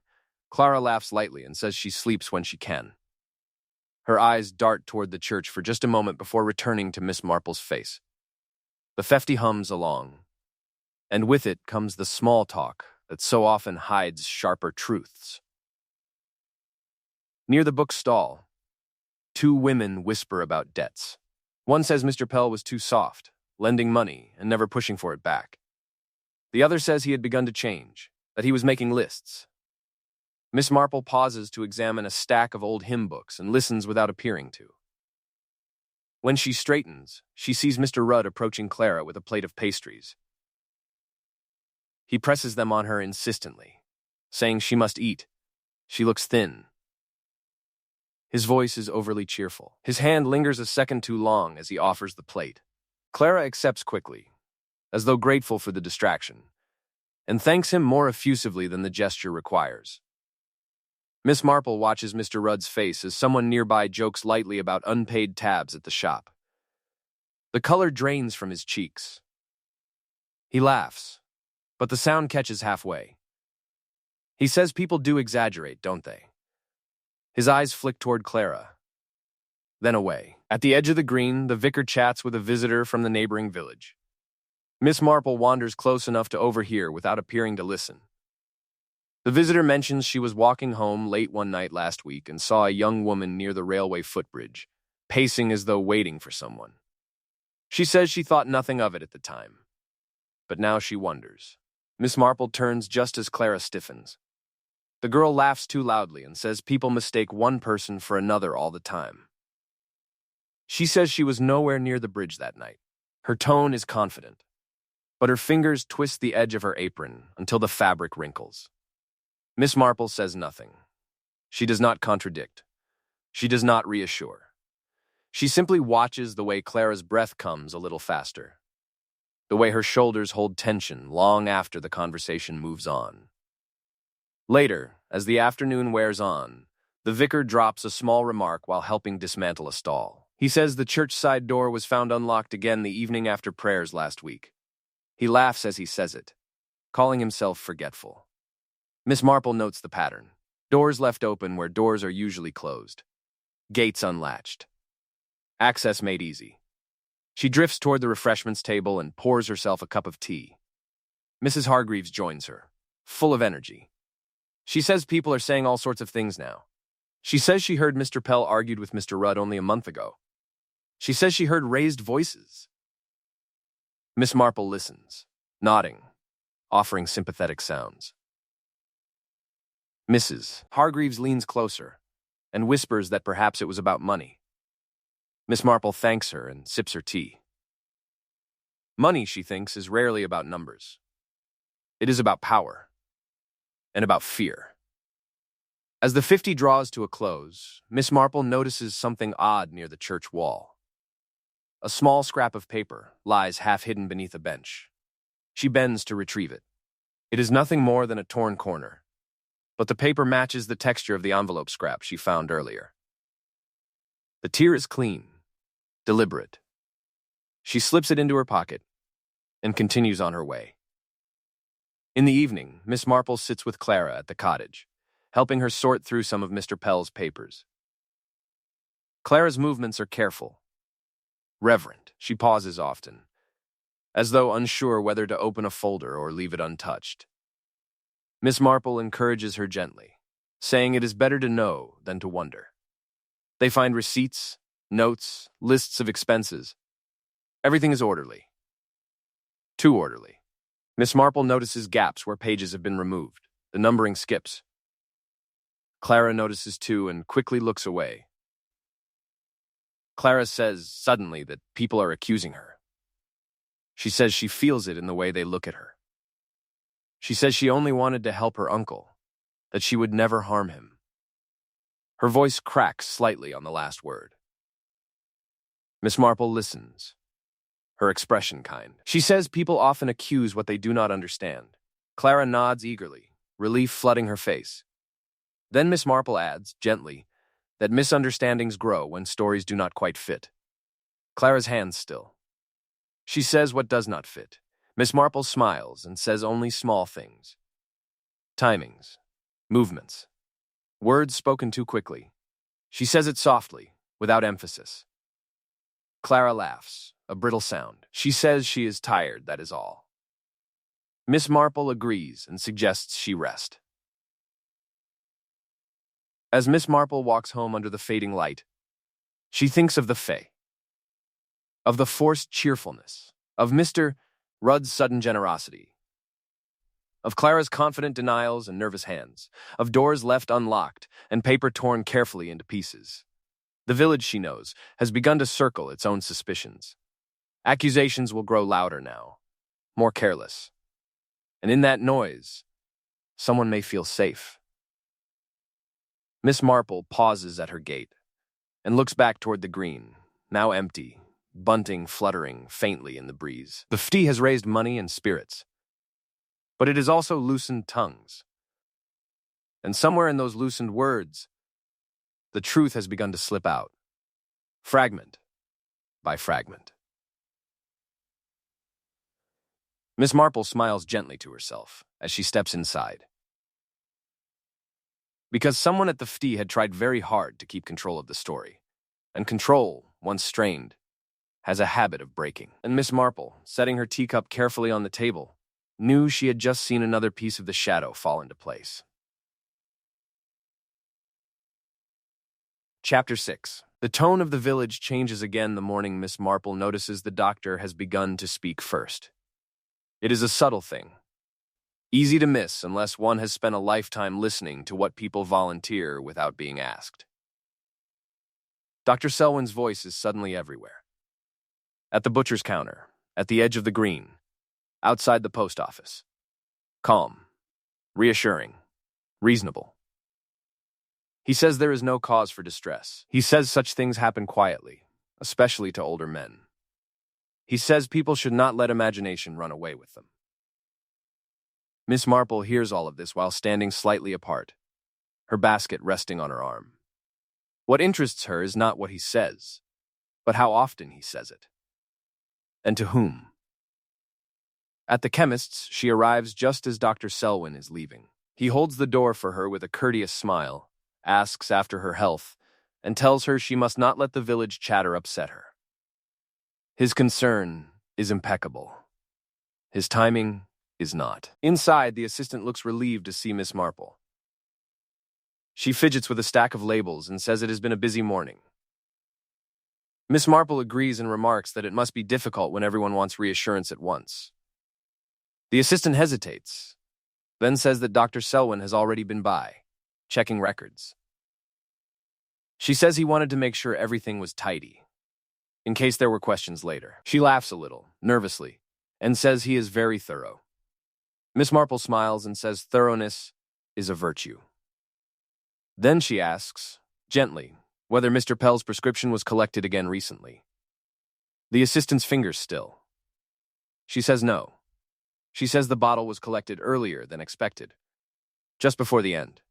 Clara laughs lightly and says she sleeps when she can. Her eyes dart toward the church for just a moment before returning to Miss Marple's face. The Fefty hums along, and with it comes the small talk that so often hides sharper truths. Near the bookstall, two women whisper about debts. One says Mr. Pell was too soft, lending money and never pushing for it back. The other says he had begun to change, that he was making lists. Miss Marple pauses to examine a stack of old hymn books and listens without appearing to. When she straightens, she sees Mr. Rudd approaching Clara with a plate of pastries. He presses them on her insistently, saying she must eat. She looks thin. His voice is overly cheerful. His hand lingers a second too long as he offers the plate. Clara accepts quickly, as though grateful for the distraction, and thanks him more effusively than the gesture requires. Miss Marple watches Mr. Rudd's face as someone nearby jokes lightly about unpaid tabs at the shop. The color drains from his cheeks. He laughs, but the sound catches halfway. He says people do exaggerate, don't they? His eyes flick toward Clara, then away. At the edge of the green, the vicar chats with a visitor from the neighboring village. Miss Marple wanders close enough to overhear without appearing to listen. The visitor mentions she was walking home late one night last week and saw a young woman near the railway footbridge, pacing as though waiting for someone. She says she thought nothing of it at the time, but now she wonders. Miss Marple turns just as Clara stiffens. The girl laughs too loudly and says people mistake one person for another all the time. She says she was nowhere near the bridge that night. Her tone is confident, but her fingers twist the edge of her apron until the fabric wrinkles. Miss Marple says nothing. She does not contradict. She does not reassure. She simply watches the way Clara's breath comes a little faster, the way her shoulders hold tension long after the conversation moves on. Later, as the afternoon wears on, the vicar drops a small remark while helping dismantle a stall. He says the church side door was found unlocked again the evening after prayers last week. He laughs as he says it, calling himself forgetful. Miss Marple notes the pattern. Doors left open where doors are usually closed. Gates unlatched. Access made easy. She drifts toward the refreshments table and pours herself a cup of tea. Mrs. Hargreaves joins her, full of energy. She says people are saying all sorts of things now. She says she heard Mr. Pell argued with Mr. Rudd only a month ago. She says she heard raised voices. Miss Marple listens, nodding, offering sympathetic sounds. Mrs. Hargreaves leans closer and whispers that perhaps it was about money. Miss Marple thanks her and sips her tea. Money, she thinks, is rarely about numbers. It is about power and about fear. As the 50 draws to a close, Miss Marple notices something odd near the church wall. A small scrap of paper lies half hidden beneath a bench. She bends to retrieve it. It is nothing more than a torn corner, but the paper matches the texture of the envelope scrap she found earlier. The tear is clean, deliberate. She slips it into her pocket and continues on her way. In the evening, Miss Marple sits with Clara at the cottage, helping her sort through some of Mr. Pell's papers. Clara's movements are careful, reverent. She pauses often, as though unsure whether to open a folder or leave it untouched. Miss Marple encourages her gently. saying it is better to know than to wonder. They find receipts, notes, lists of expenses. Everything is orderly. Too orderly. Miss Marple notices gaps where pages have been removed. The numbering skips. Clara notices too and quickly looks away. Clara says suddenly that people are accusing her. She says she feels it in the way they look at her. She says she only wanted to help her uncle, that she would never harm him. Her voice cracks slightly on the last word. Miss Marple listens, her expression kind. She says people often accuse what they do not understand. Clara nods eagerly, relief flooding her face. Then Miss Marple adds, gently, that misunderstandings grow when stories do not quite fit. Clara's hands still. She says what does not fit. Miss Marple smiles and says only small things. Timings, movements, words spoken too quickly. She says it softly, without emphasis. Clara laughs, a brittle sound. She says she is tired, that is all. Miss Marple agrees and suggests she rest. As Miss Marple walks home under the fading light, she thinks of the Fae, of the forced cheerfulness, of Mr. Rudd's sudden generosity, of Clara's confident denials and nervous hands, of doors left unlocked and paper torn carefully into pieces. The village, she knows, has begun to circle its own suspicions. Accusations will grow louder now, more careless. And in that noise, someone may feel safe. Miss Marple pauses at her gate and looks back toward the green, now empty, bunting fluttering faintly in the breeze. The FT has raised money and spirits, but it has also loosened tongues. And somewhere in those loosened words, the truth has begun to slip out, fragment by fragment. Miss Marple smiles gently to herself as she steps inside. Because someone at the FT had tried very hard to keep control of the story, and control, once strained, has a habit of breaking. And Miss Marple, setting her teacup carefully on the table, knew she had just seen another piece of the shadow fall into place. Chapter 6. The tone of the village changes again the morning Miss Marple notices the doctor has begun to speak first. It is a subtle thing, easy to miss unless one has spent a lifetime listening to what people volunteer without being asked. Dr. Selwyn's voice is suddenly everywhere. At the butcher's counter, at the edge of the green, outside the post office. Calm, reassuring, reasonable. He says there is no cause for distress. He says such things happen quietly, especially to older men. He says people should not let imagination run away with them. Miss Marple hears all of this while standing slightly apart, her basket resting on her arm. What interests her is not what he says, but how often he says it. And to whom? At the chemist's, she arrives just as Dr. Selwyn is leaving. He holds the door for her with a courteous smile, asks after her health, and tells her she must not let the village chatter upset her. His concern is impeccable. His timing is not. Inside, the assistant looks relieved to see Miss Marple. She fidgets with a stack of labels and says it has been a busy morning. Miss Marple agrees and remarks that it must be difficult when everyone wants reassurance at once. The assistant hesitates, then says that Dr. Selwyn has already been by, checking records. She says he wanted to make sure everything was tidy, in case there were questions later. She laughs a little, nervously, and says he is very thorough. Miss Marple smiles and says thoroughness is a virtue. Then she asks, gently, whether Mr. Pell's prescription was collected again recently. The assistant's fingers still. She says no. She says the bottle was collected earlier than expected, just before the end.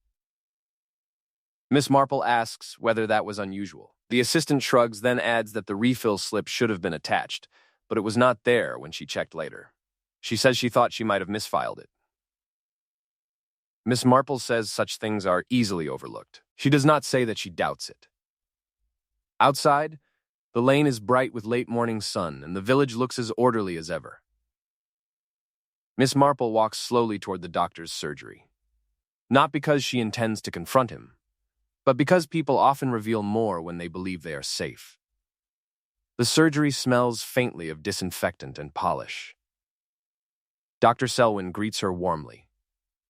Miss Marple asks whether that was unusual. The assistant shrugs, then adds that the refill slip should have been attached, but it was not there when she checked later. She says she thought she might have misfiled it. Miss Marple says such things are easily overlooked. She does not say that she doubts it. Outside, the lane is bright with late morning sun, and the village looks as orderly as ever. Miss Marple walks slowly toward the doctor's surgery. not because she intends to confront him, but because people often reveal more when they believe they are safe. The surgery smells faintly of disinfectant and polish. Dr. Selwyn greets her warmly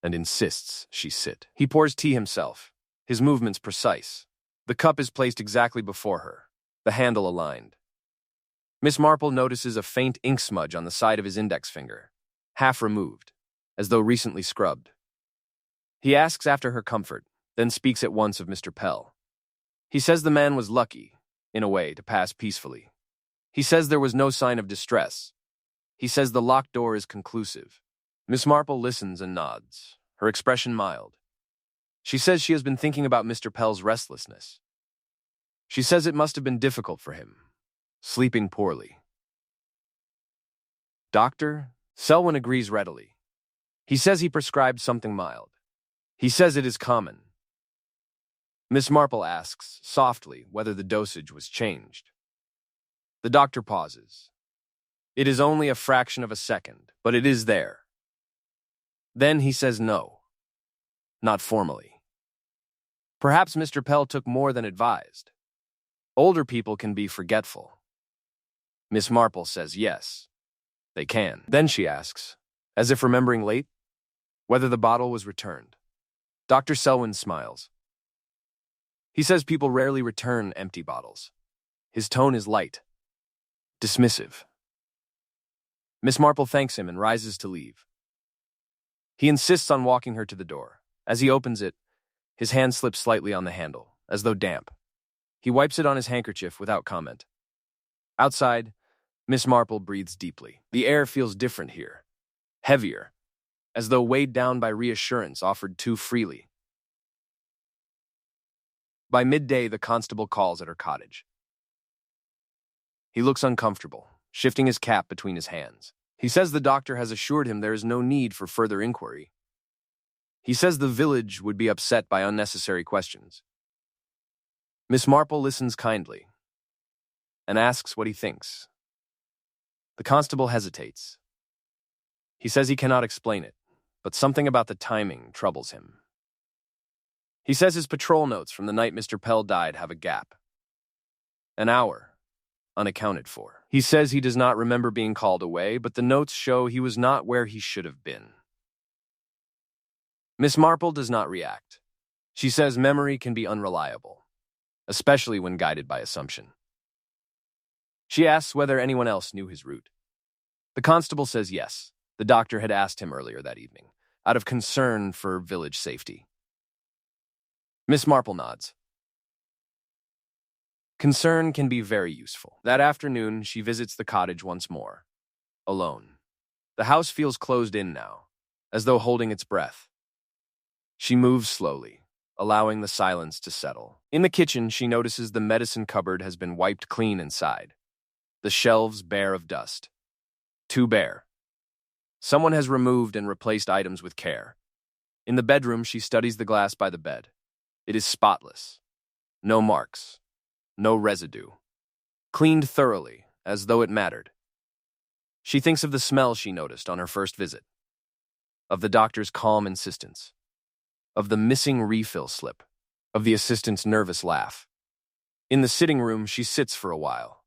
and insists she sit. He pours tea himself, his movements precise. The cup is placed exactly before her, the handle aligned. Miss Marple notices a faint ink smudge on the side of his index finger, half removed, as though recently scrubbed. He asks after her comfort, then speaks at once of Mr. Pell. He says the man was lucky, in a way, to pass peacefully. He says there was no sign of distress. He says the locked door is conclusive. Miss Marple listens and nods, her expression mild. She says she has been thinking about Mr. Pell's restlessness. She says it must have been difficult for him, sleeping poorly. Doctor? Selwyn agrees readily. He says he prescribed something mild. He says it is common. Miss Marple asks, softly, whether the dosage was changed. The doctor pauses. It is only a fraction of a second, but it is there. Then he says no. Not formally. Perhaps Mr. Pell took more than advised. Older people can be forgetful. Miss Marple says yes, they can. Then she asks, as if remembering late, whether the bottle was returned. Dr. Selwyn smiles. He says people rarely return empty bottles. His tone is light, dismissive. Miss Marple thanks him and rises to leave. He insists on walking her to the door. As he opens it, his hand slips slightly on the handle, as though damp. He wipes it on his handkerchief without comment. Outside, Miss Marple breathes deeply. The air feels different here, heavier, as though weighed down by reassurance offered too freely. By midday, the constable calls at her cottage. He looks uncomfortable, shifting his cap between his hands. He says the doctor has assured him there is no need for further inquiry. He says the village would be upset by unnecessary questions. Miss Marple listens kindly and asks what he thinks. The constable hesitates. He says he cannot explain it, but something about the timing troubles him. He says his patrol notes from the night Mr. Pell died have a gap. An hour, unaccounted for. He says he does not remember being called away, but the notes show he was not where he should have been. Miss Marple does not react. She says memory can be unreliable, especially when guided by assumption. She asks whether anyone else knew his route. The constable says yes. The doctor had asked him earlier that evening, out of concern for village safety. Miss Marple nods. Concern can be very useful. That afternoon, she visits the cottage once more, alone. The house feels closed in now, as though holding its breath. She moves slowly, allowing the silence to settle. In the kitchen, she notices the medicine cupboard has been wiped clean inside. The shelves bare of dust. Too bare. Someone has removed and replaced items with care. In the bedroom, she studies the glass by the bed. It is spotless. No marks. No residue. Cleaned thoroughly, as though it mattered. She thinks of the smell she noticed on her first visit. Of the doctor's calm insistence. Of the missing refill slip. Of the assistant's nervous laugh. In the sitting room, she sits for a while,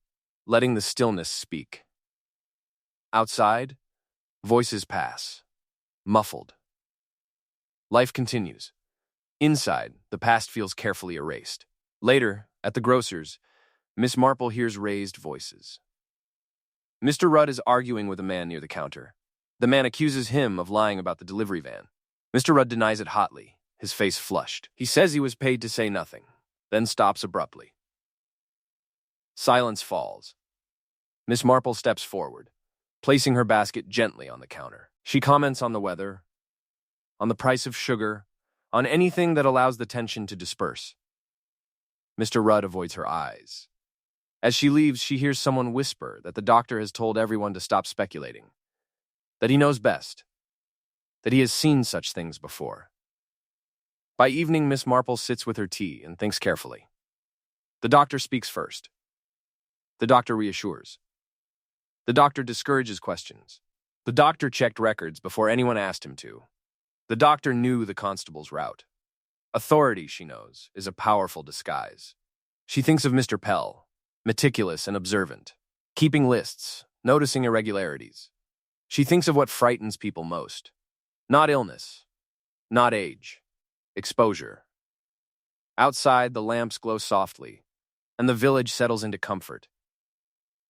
letting the stillness speak. Outside, voices pass, muffled. Life continues. Inside, the past feels carefully erased. Later, at the grocer's, Miss Marple hears raised voices. Mr. Rudd is arguing with a man near the counter. The man accuses him of lying about the delivery van. Mr. Rudd denies it hotly, his face flushed. He says he was paid to say nothing, then stops abruptly. Silence falls. Miss Marple steps forward, placing her basket gently on the counter. She comments on the weather, on the price of sugar, on anything that allows the tension to disperse. Mr. Rudd avoids her eyes. As she leaves, she hears someone whisper that the doctor has told everyone to stop speculating, that he knows best, that he has seen such things before. By evening, Miss Marple sits with her tea and thinks carefully. The doctor speaks first. The doctor reassures. The doctor discourages questions. The doctor checked records before anyone asked him to. The doctor knew the constable's route. Authority, she knows, is a powerful disguise. She thinks of Mr. Pell, meticulous and observant, keeping lists, noticing irregularities. She thinks of what frightens people most. Not illness, not age, exposure. Outside, the lamps glow softly, and the village settles into comfort.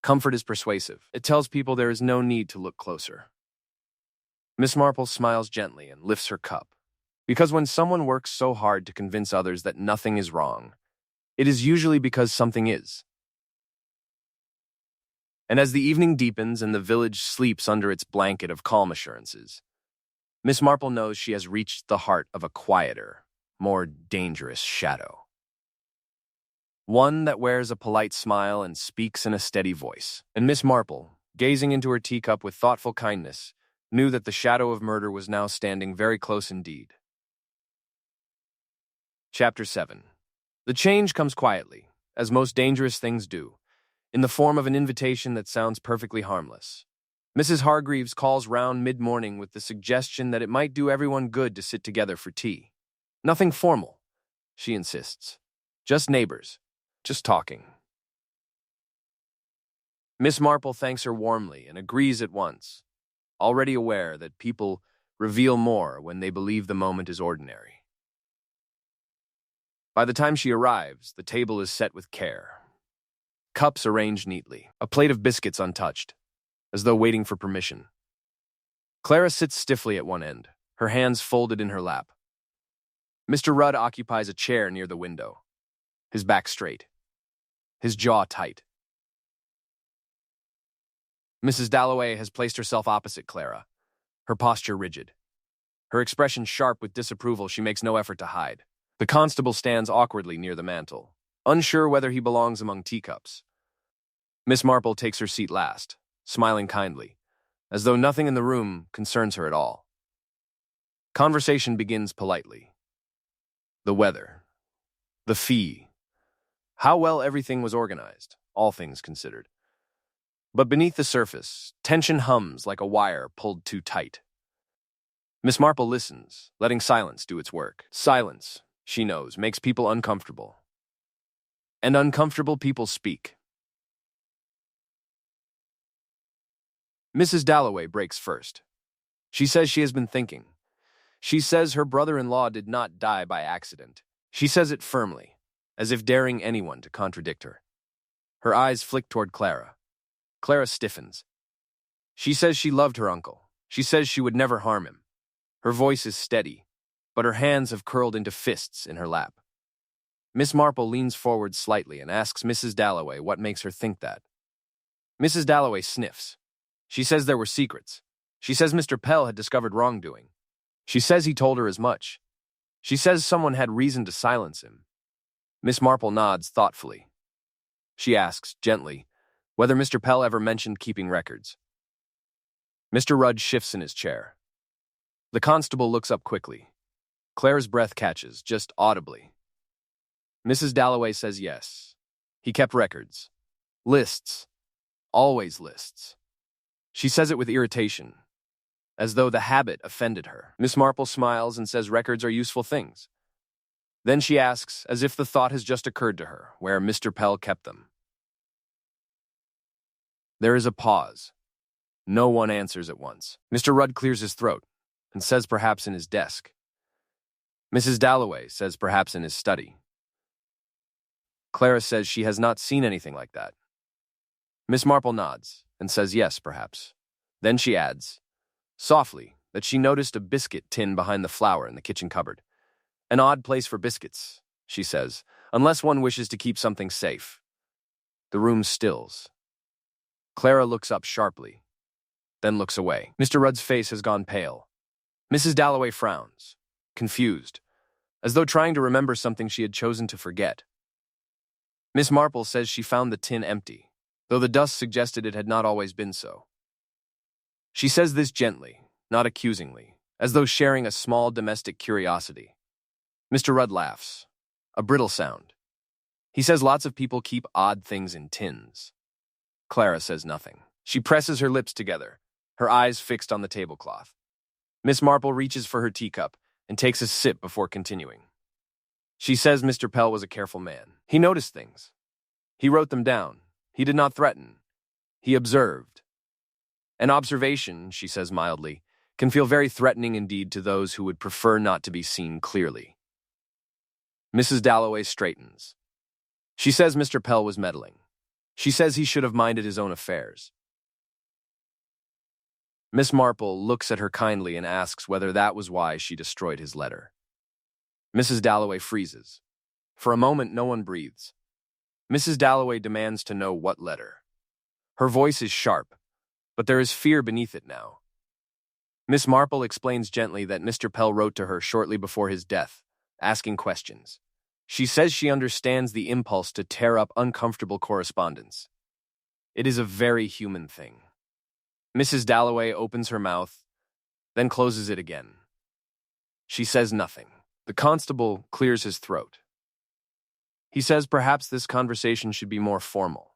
Comfort is persuasive. It tells people there is no need to look closer. Miss Marple smiles gently and lifts her cup, because when someone works so hard to convince others that nothing is wrong, it is usually because something is. And as the evening deepens and the village sleeps under its blanket of calm assurances, Miss Marple knows she has reached the heart of a quieter, more dangerous shadow. One that wears a polite smile and speaks in a steady voice. And Miss Marple, gazing into her teacup with thoughtful kindness, knew that the shadow of murder was now standing very close indeed. Chapter 7. The change comes quietly, as most dangerous things do, in the form of an invitation that sounds perfectly harmless. Mrs. Hargreaves calls round mid-morning with the suggestion that it might do everyone good to sit together for tea. Nothing formal, she insists. Just neighbors, just talking. Miss Marple thanks her warmly and agrees at once, already aware that people reveal more when they believe the moment is ordinary. By the time she arrives, the table is set with care. Cups arranged neatly, a plate of biscuits untouched, as though waiting for permission. Clara sits stiffly at one end, her hands folded in her lap. Mr. Rudd occupies a chair near the window, his back straight, his jaw tight. Mrs. Dalloway has placed herself opposite Clara, her posture rigid. Her expression sharp with disapproval she makes no effort to hide. The constable stands awkwardly near the mantel, unsure whether he belongs among teacups. Miss Marple takes her seat last, smiling kindly, as though nothing in the room concerns her at all. Conversation begins politely. The weather, the fee, how well everything was organized, all things considered. But beneath the surface, tension hums like a wire pulled too tight. Miss Marple listens, letting silence do its work. Silence, she knows, makes people uncomfortable. And uncomfortable people speak. Mrs. Dalloway breaks first. She says she has been thinking. She says her brother-in-law did not die by accident. She says it firmly, as if daring anyone to contradict her. Her eyes flick toward Clara. Clara stiffens. She says she loved her uncle. She says she would never harm him. Her voice is steady, but her hands have curled into fists in her lap. Miss Marple leans forward slightly and asks Mrs. Dalloway what makes her think that. Mrs. Dalloway sniffs. She says there were secrets. She says Mr. Pell had discovered wrongdoing. She says he told her as much. She says someone had reason to silence him. Miss Marple nods thoughtfully. She asks, gently, whether Mr. Pell ever mentioned keeping records. Mr. Rudd shifts in his chair. The constable looks up quickly. Clara's breath catches, just audibly. Mrs. Dalloway says yes. He kept records. Lists. Always lists. She says it with irritation, as though the habit offended her. Miss Marple smiles and says records are useful things. Then she asks, as if the thought has just occurred to her, where Mr. Pell kept them. There is a pause. No one answers at once. Mr. Rudd clears his throat and says perhaps in his desk. Mrs. Dalloway says perhaps in his study. Clara says she has not seen anything like that. Miss Marple nods and says yes, perhaps. Then she adds, softly, that she noticed a biscuit tin behind the flour in the kitchen cupboard. An odd place for biscuits, she says, unless one wishes to keep something safe. The room stills. Clara looks up sharply, then looks away. Mr. Rudd's face has gone pale. Mrs. Dalloway frowns, confused, as though trying to remember something she had chosen to forget. Miss Marple says she found the tin empty, though the dust suggested it had not always been so. She says this gently, not accusingly, as though sharing a small domestic curiosity. Mr. Rudd laughs, a brittle sound. He says lots of people keep odd things in tins. Clara says nothing. She presses her lips together, her eyes fixed on the tablecloth. Miss Marple reaches for her teacup and takes a sip before continuing. She says Mr. Pell was a careful man. He noticed things. He wrote them down. He did not threaten. He observed. An observation, she says mildly, can feel very threatening indeed to those who would prefer not to be seen clearly. Mrs. Dalloway straightens. She says Mr. Pell was meddling. She says he should have minded his own affairs. Miss Marple looks at her kindly and asks whether that was why she destroyed his letter. Mrs. Dalloway freezes. For a moment, no one breathes. Mrs. Dalloway demands to know what letter. Her voice is sharp, but there is fear beneath it now. Miss Marple explains gently that Mr. Pell wrote to her shortly before his death, asking questions. She says she understands the impulse to tear up uncomfortable correspondence. It is a very human thing. Mrs. Dalloway opens her mouth, then closes it again. She says nothing. The constable clears his throat. He says perhaps this conversation should be more formal.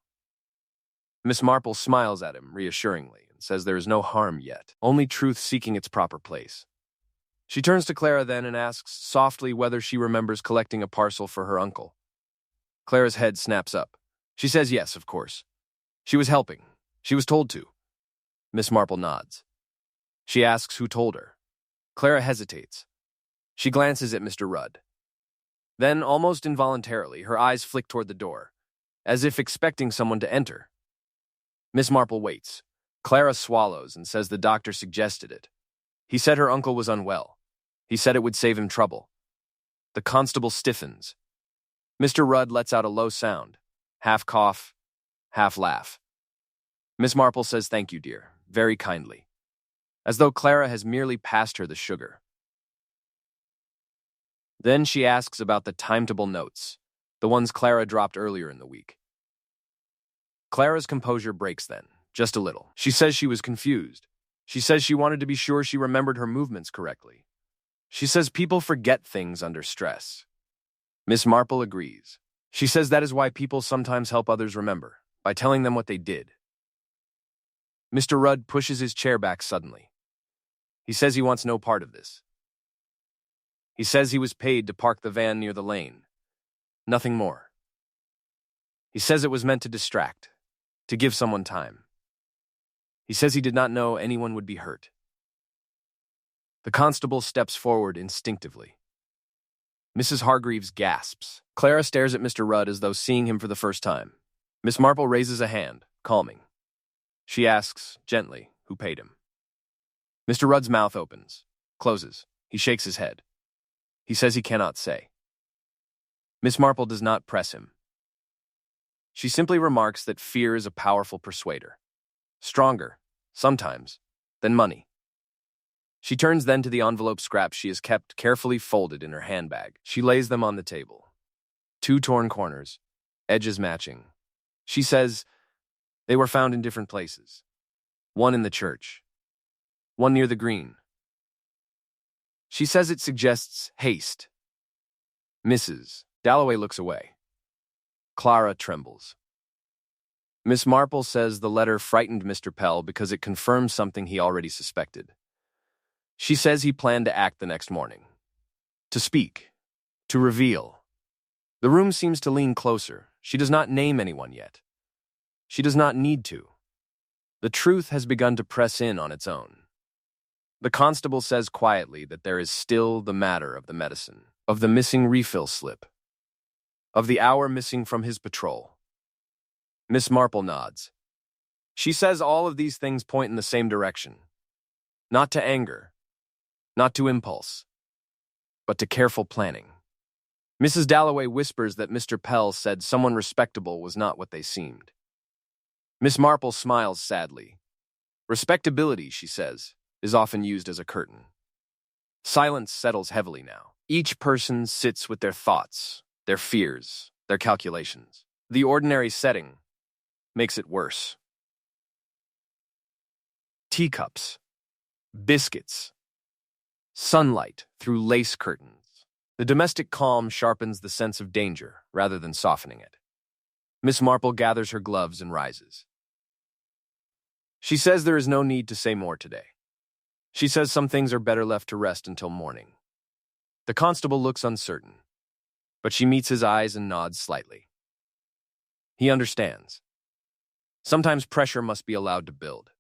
Miss Marple smiles at him reassuringly and says there is no harm yet, only truth seeking its proper place. She turns to Clara then and asks softly whether she remembers collecting a parcel for her uncle. Clara's head snaps up. She says yes, of course. She was helping. She was told to. Miss Marple nods. She asks who told her. Clara hesitates. She glances at Mr. Rudd. Then, almost involuntarily, her eyes flick toward the door, as if expecting someone to enter. Miss Marple waits. Clara swallows and says the doctor suggested it. He said her uncle was unwell. He said it would save him trouble. The constable stiffens. Mr. Rudd lets out a low sound, half cough, half laugh. Miss Marple says thank you, dear, very kindly, as though Clara has merely passed her the sugar. Then she asks about the timetable notes, the ones Clara dropped earlier in the week. Clara's composure breaks then, just a little. She says she was confused. She says she wanted to be sure she remembered her movements correctly. She says people forget things under stress. Miss Marple agrees. She says that is why people sometimes help others remember, by telling them what they did. Mr. Rudd pushes his chair back suddenly. He says he wants no part of this. He says he was paid to park the van near the lane. Nothing more. He says it was meant to distract, to give someone time. He says he did not know anyone would be hurt. The constable steps forward instinctively. Mrs. Hargreaves gasps. Clara stares at Mr. Rudd as though seeing him for the first time. Miss Marple raises a hand, calming. She asks, gently, who paid him. Mr. Rudd's mouth opens, closes. He shakes his head. He says he cannot say. Miss Marple does not press him. She simply remarks that fear is a powerful persuader. Stronger, sometimes, than money. She turns then to the envelope scraps she has kept carefully folded in her handbag. She lays them on the table. 2 torn corners, edges matching. She says they were found in different places. One in the church. One near the green. She says it suggests haste. Mrs. Dalloway looks away. Clara trembles. Miss Marple says the letter frightened Mr. Pell because it confirmed something he already suspected. She says he planned to act the next morning. To speak. To reveal. The room seems to lean closer. She does not name anyone yet. She does not need to. The truth has begun to press in on its own. The constable says quietly that there is still the matter of the medicine, of the missing refill slip, of the hour missing from his patrol. Miss Marple nods. She says all of these things point in the same direction. Not to anger, not to impulse, but to careful planning. Mrs. Dalloway whispers that Mr. Pell said someone respectable was not what they seemed. Miss Marple smiles sadly. Respectability, she says, is often used as a curtain. Silence settles heavily now. Each person sits with their thoughts, their fears, their calculations. The ordinary setting makes it worse. Teacups, biscuits, sunlight through lace curtains. The domestic calm sharpens the sense of danger rather than softening it. Miss Marple gathers her gloves and rises. She says there is no need to say more today. She says some things are better left to rest until morning. The constable looks uncertain, but she meets his eyes and nods slightly. He understands. Sometimes pressure must be allowed to build.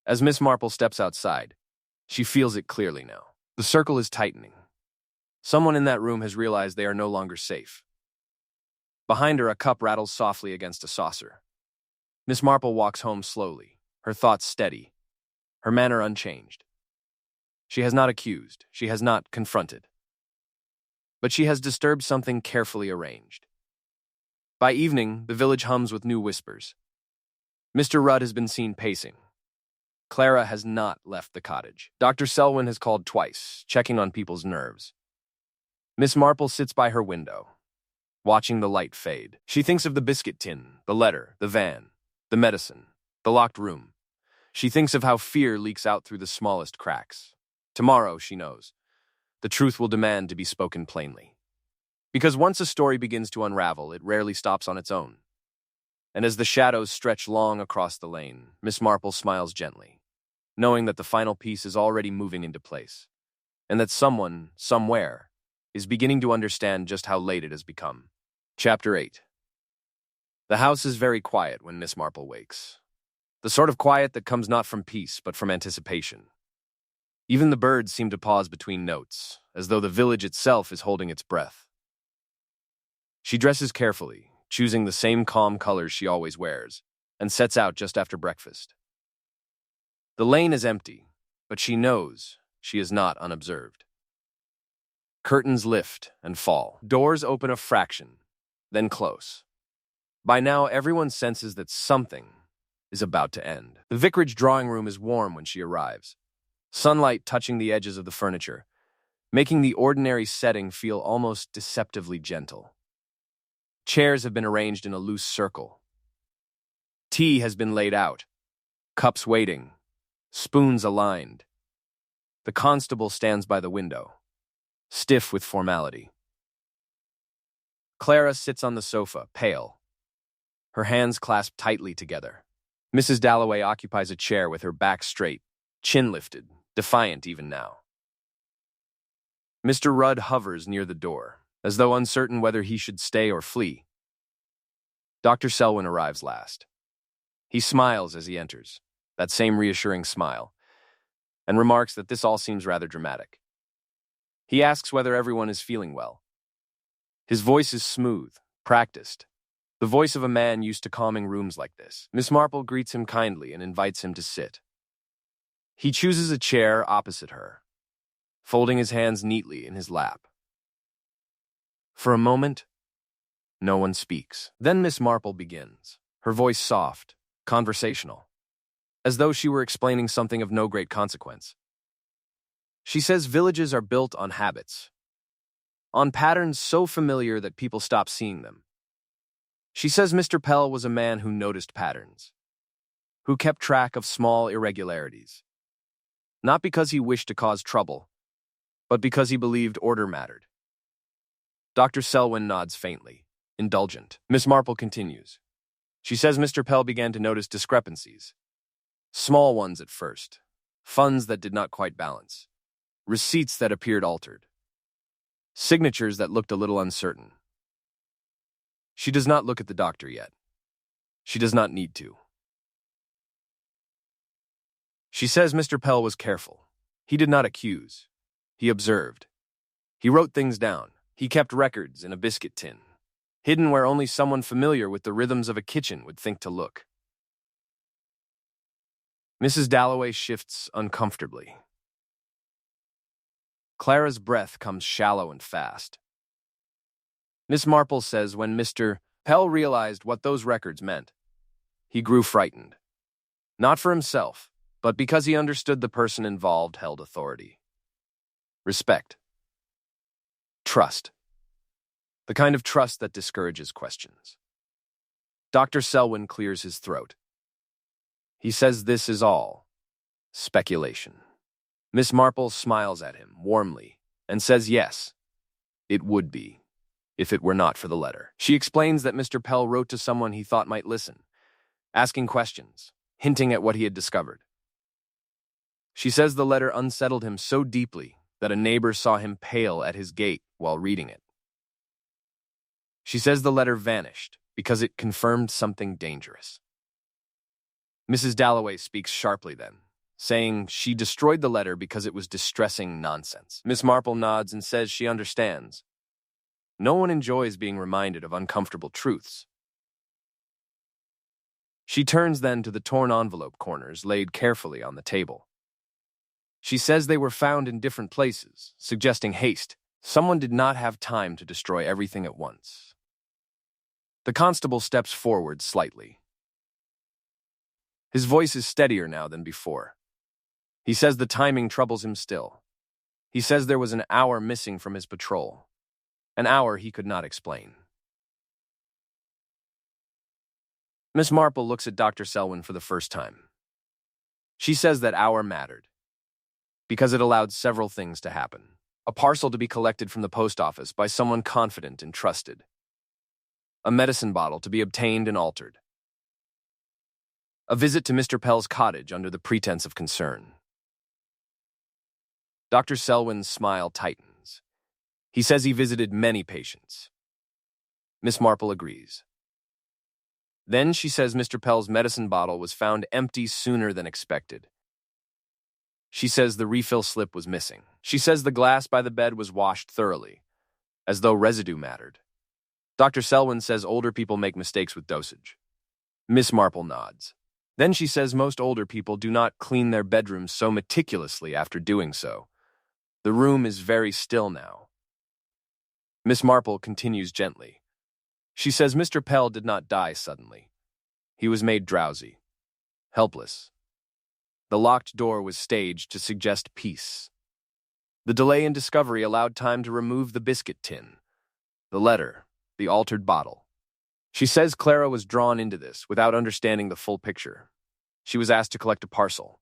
As Miss Marple steps outside, she feels it clearly now. The circle is tightening. Someone in that room has realized they are no longer safe. Behind her, a cup rattles softly against a saucer. Miss Marple walks home slowly, her thoughts steady, her manner unchanged. She has not accused, she has not confronted. But she has disturbed something carefully arranged. By evening, the village hums with new whispers. Mr. Rudd has been seen pacing. Clara has not left the cottage. Dr. Selwyn has called twice, checking on people's nerves. Miss Marple sits by her window, watching the light fade. She thinks of the biscuit tin, the letter, the van, the medicine, the locked room. She thinks of how fear leaks out through the smallest cracks. Tomorrow, she knows, the truth will demand to be spoken plainly. Because once a story begins to unravel, it rarely stops on its own. And as the shadows stretch long across the lane, Miss Marple smiles gently, knowing that the final piece is already moving into place, and that someone, somewhere, is beginning to understand just how late it has become. Chapter 8. The house is very quiet when Miss Marple wakes. The sort of quiet that comes not from peace, but from anticipation. Even the birds seem to pause between notes, as though the village itself is holding its breath. She dresses carefully, choosing the same calm colors she always wears, and sets out just after breakfast. The lane is empty, but she knows she is not unobserved. Curtains lift and fall. Doors open a fraction, then close. By now, everyone senses that something is about to end. The vicarage drawing room is warm when she arrives, sunlight touching the edges of the furniture, making the ordinary setting feel almost deceptively gentle. Chairs have been arranged in a loose circle. Tea has been laid out, cups waiting, spoons aligned. The constable stands by the window, stiff with formality. Clara sits on the sofa, pale, her hands clasped tightly together. Mrs. Dalloway occupies a chair with her back straight, chin lifted, defiant even now. Mr. Rudd hovers near the door, as though uncertain whether he should stay or flee. Dr. Selwyn arrives last. He smiles as he enters, that same reassuring smile, and remarks that this all seems rather dramatic. He asks whether everyone is feeling well. His voice is smooth, practiced, the voice of a man used to calming rooms like this. Miss Marple greets him kindly and invites him to sit. He chooses a chair opposite her, folding his hands neatly in his lap. For a moment, no one speaks. Then Miss Marple begins, her voice soft, conversational, as though she were explaining something of no great consequence. She says villages are built on habits, on patterns so familiar that people stop seeing them. She says Mr. Pell was a man who noticed patterns, who kept track of small irregularities, not because he wished to cause trouble, but because he believed order mattered. Dr. Selwyn nods faintly, indulgent. Miss Marple continues. She says Mr. Pell began to notice discrepancies, small ones at first, funds that did not quite balance, receipts that appeared altered, signatures that looked a little uncertain. She does not look at the doctor yet. She does not need to. She says Mr. Pell was careful. He did not accuse. He observed. He wrote things down. He kept records in a biscuit tin, hidden where only someone familiar with the rhythms of a kitchen would think to look. Mrs. Dalloway shifts uncomfortably. Clara's breath comes shallow and fast. Miss Marple says when Mr. Pell realized what those records meant, he grew frightened. Not for himself, but because he understood the person involved held authority. Respect. Trust. The kind of trust that discourages questions. Dr. Selwyn clears his throat. He says this is all speculation. Miss Marple smiles at him warmly and says yes, it would be, if it were not for the letter. She explains that Mr. Pell wrote to someone he thought might listen, asking questions, hinting at what he had discovered. She says the letter unsettled him so deeply that a neighbor saw him pale at his gate while reading it. She says the letter vanished because it confirmed something dangerous. Mrs. Dalloway speaks sharply then, saying she destroyed the letter because it was distressing nonsense. Miss Marple nods and says she understands. No one enjoys being reminded of uncomfortable truths. She turns then to the torn envelope corners laid carefully on the table. She says they were found in different places, suggesting haste. Someone did not have time to destroy everything at once. The constable steps forward slightly. His voice is steadier now than before. He says the timing troubles him still. He says there was an hour missing from his patrol. An hour he could not explain. Miss Marple looks at Dr. Selwyn for the first time. She says that hour mattered, because it allowed several things to happen. A parcel to be collected from the post office by someone confident and trusted. A medicine bottle to be obtained and altered. A visit to Mr. Pell's cottage under the pretense of concern. Dr. Selwyn's smile tightens. He says he visited many patients. Miss Marple agrees. Then she says Mr. Pell's medicine bottle was found empty sooner than expected. She says the refill slip was missing. She says the glass by the bed was washed thoroughly, as though residue mattered. Dr. Selwyn says older people make mistakes with dosage. Miss Marple nods. Then she says most older people do not clean their bedrooms so meticulously after doing so. The room is very still now. Miss Marple continues gently. She says Mr. Pell did not die suddenly. He was made drowsy, helpless. The locked door was staged to suggest peace. The delay in discovery allowed time to remove the biscuit tin, the letter, the altered bottle. She says Clara was drawn into this without understanding the full picture. She was asked to collect a parcel.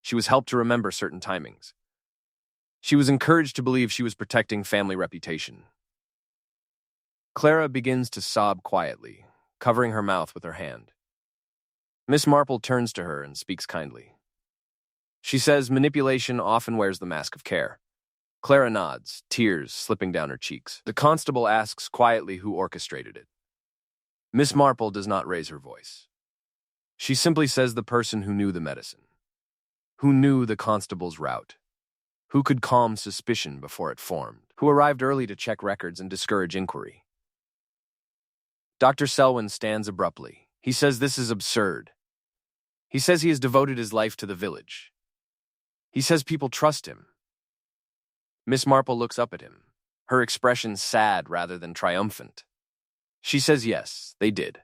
She was helped to remember certain timings. She was encouraged to believe she was protecting family reputation. Clara begins to sob quietly, covering her mouth with her hand. Miss Marple turns to her and speaks kindly. She says manipulation often wears the mask of care. Clara nods, tears slipping down her cheeks. The constable asks quietly who orchestrated it. Miss Marple does not raise her voice. She simply says the person who knew the medicine, who knew the constable's route, who could calm suspicion before it formed, who arrived early to check records and discourage inquiry. Dr. Selwyn stands abruptly. He says this is absurd. He says he has devoted his life to the village. He says people trust him. Miss Marple looks up at him, her expression sad rather than triumphant. She says yes, they did.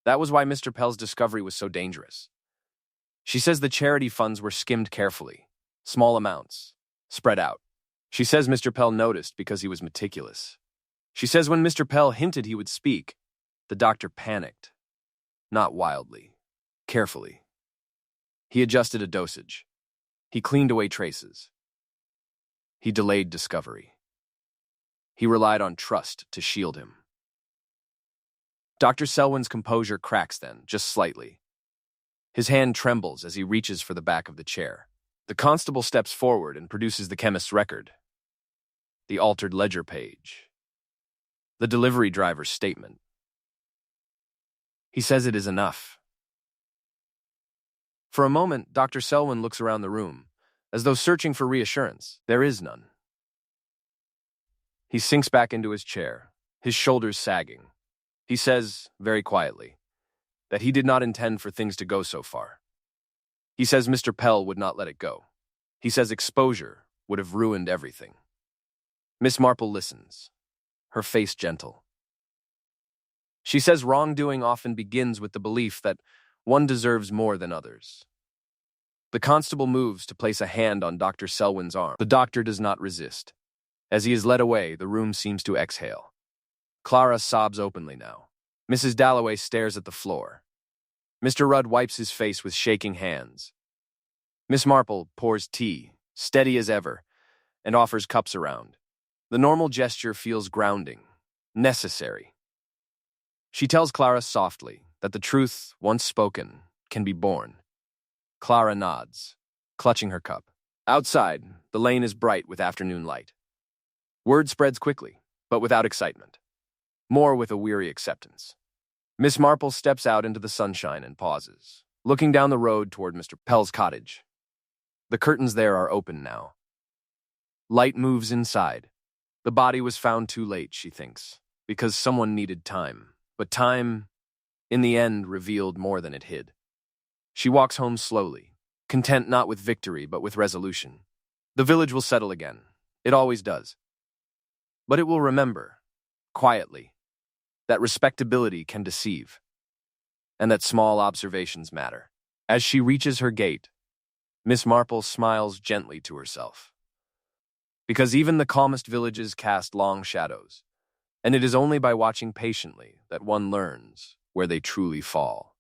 That was why Mr. Pell's discovery was so dangerous. She says the charity funds were skimmed carefully, small amounts, spread out. She says Mr. Pell noticed because he was meticulous. She says when Mr. Pell hinted he would speak, the doctor panicked. Not wildly, carefully. He adjusted a dosage. He cleaned away traces. He delayed discovery. He relied on trust to shield him. Dr. Selwyn's composure cracks then, just slightly. His hand trembles as he reaches for the back of the chair. The constable steps forward and produces the chemist's record. The altered ledger page. The delivery driver's statement. He says it is enough. For a moment, Dr. Selwyn looks around the room, as though searching for reassurance. There is none. He sinks back into his chair, his shoulders sagging. He says, very quietly, that he did not intend for things to go so far. He says Mr. Pell would not let it go. He says exposure would have ruined everything. Miss Marple listens, her face gentle. She says wrongdoing often begins with the belief that one deserves more than others. The constable moves to place a hand on Dr. Selwyn's arm. The doctor does not resist. As he is led away, the room seems to exhale. Clara sobs openly now. Mrs. Dalloway stares at the floor. Mr. Rudd wipes his face with shaking hands. Miss Marple pours tea, steady as ever, and offers cups around. The normal gesture feels grounding, necessary. She tells Clara softly that the truth, once spoken, can be borne. Clara nods. clutching her cup. Outside, the lane is bright with afternoon light. Word spreads quickly, but without excitement. More with a weary acceptance. Miss Marple steps out into the sunshine and pauses, looking down the road toward Mr. Pell's cottage. The curtains there are open now. Light moves inside. The body was found too late, she thinks, because someone needed time. But time, in the end, revealed more than it hid. She walks home slowly, content not with victory, but with resolution. The village will settle again. It always does. But it will remember, quietly, that respectability can deceive, and that small observations matter. As she reaches her gate, Miss Marple smiles gently to herself. Because even the calmest villages cast long shadows, and it is only by watching patiently that one learns where they truly fall.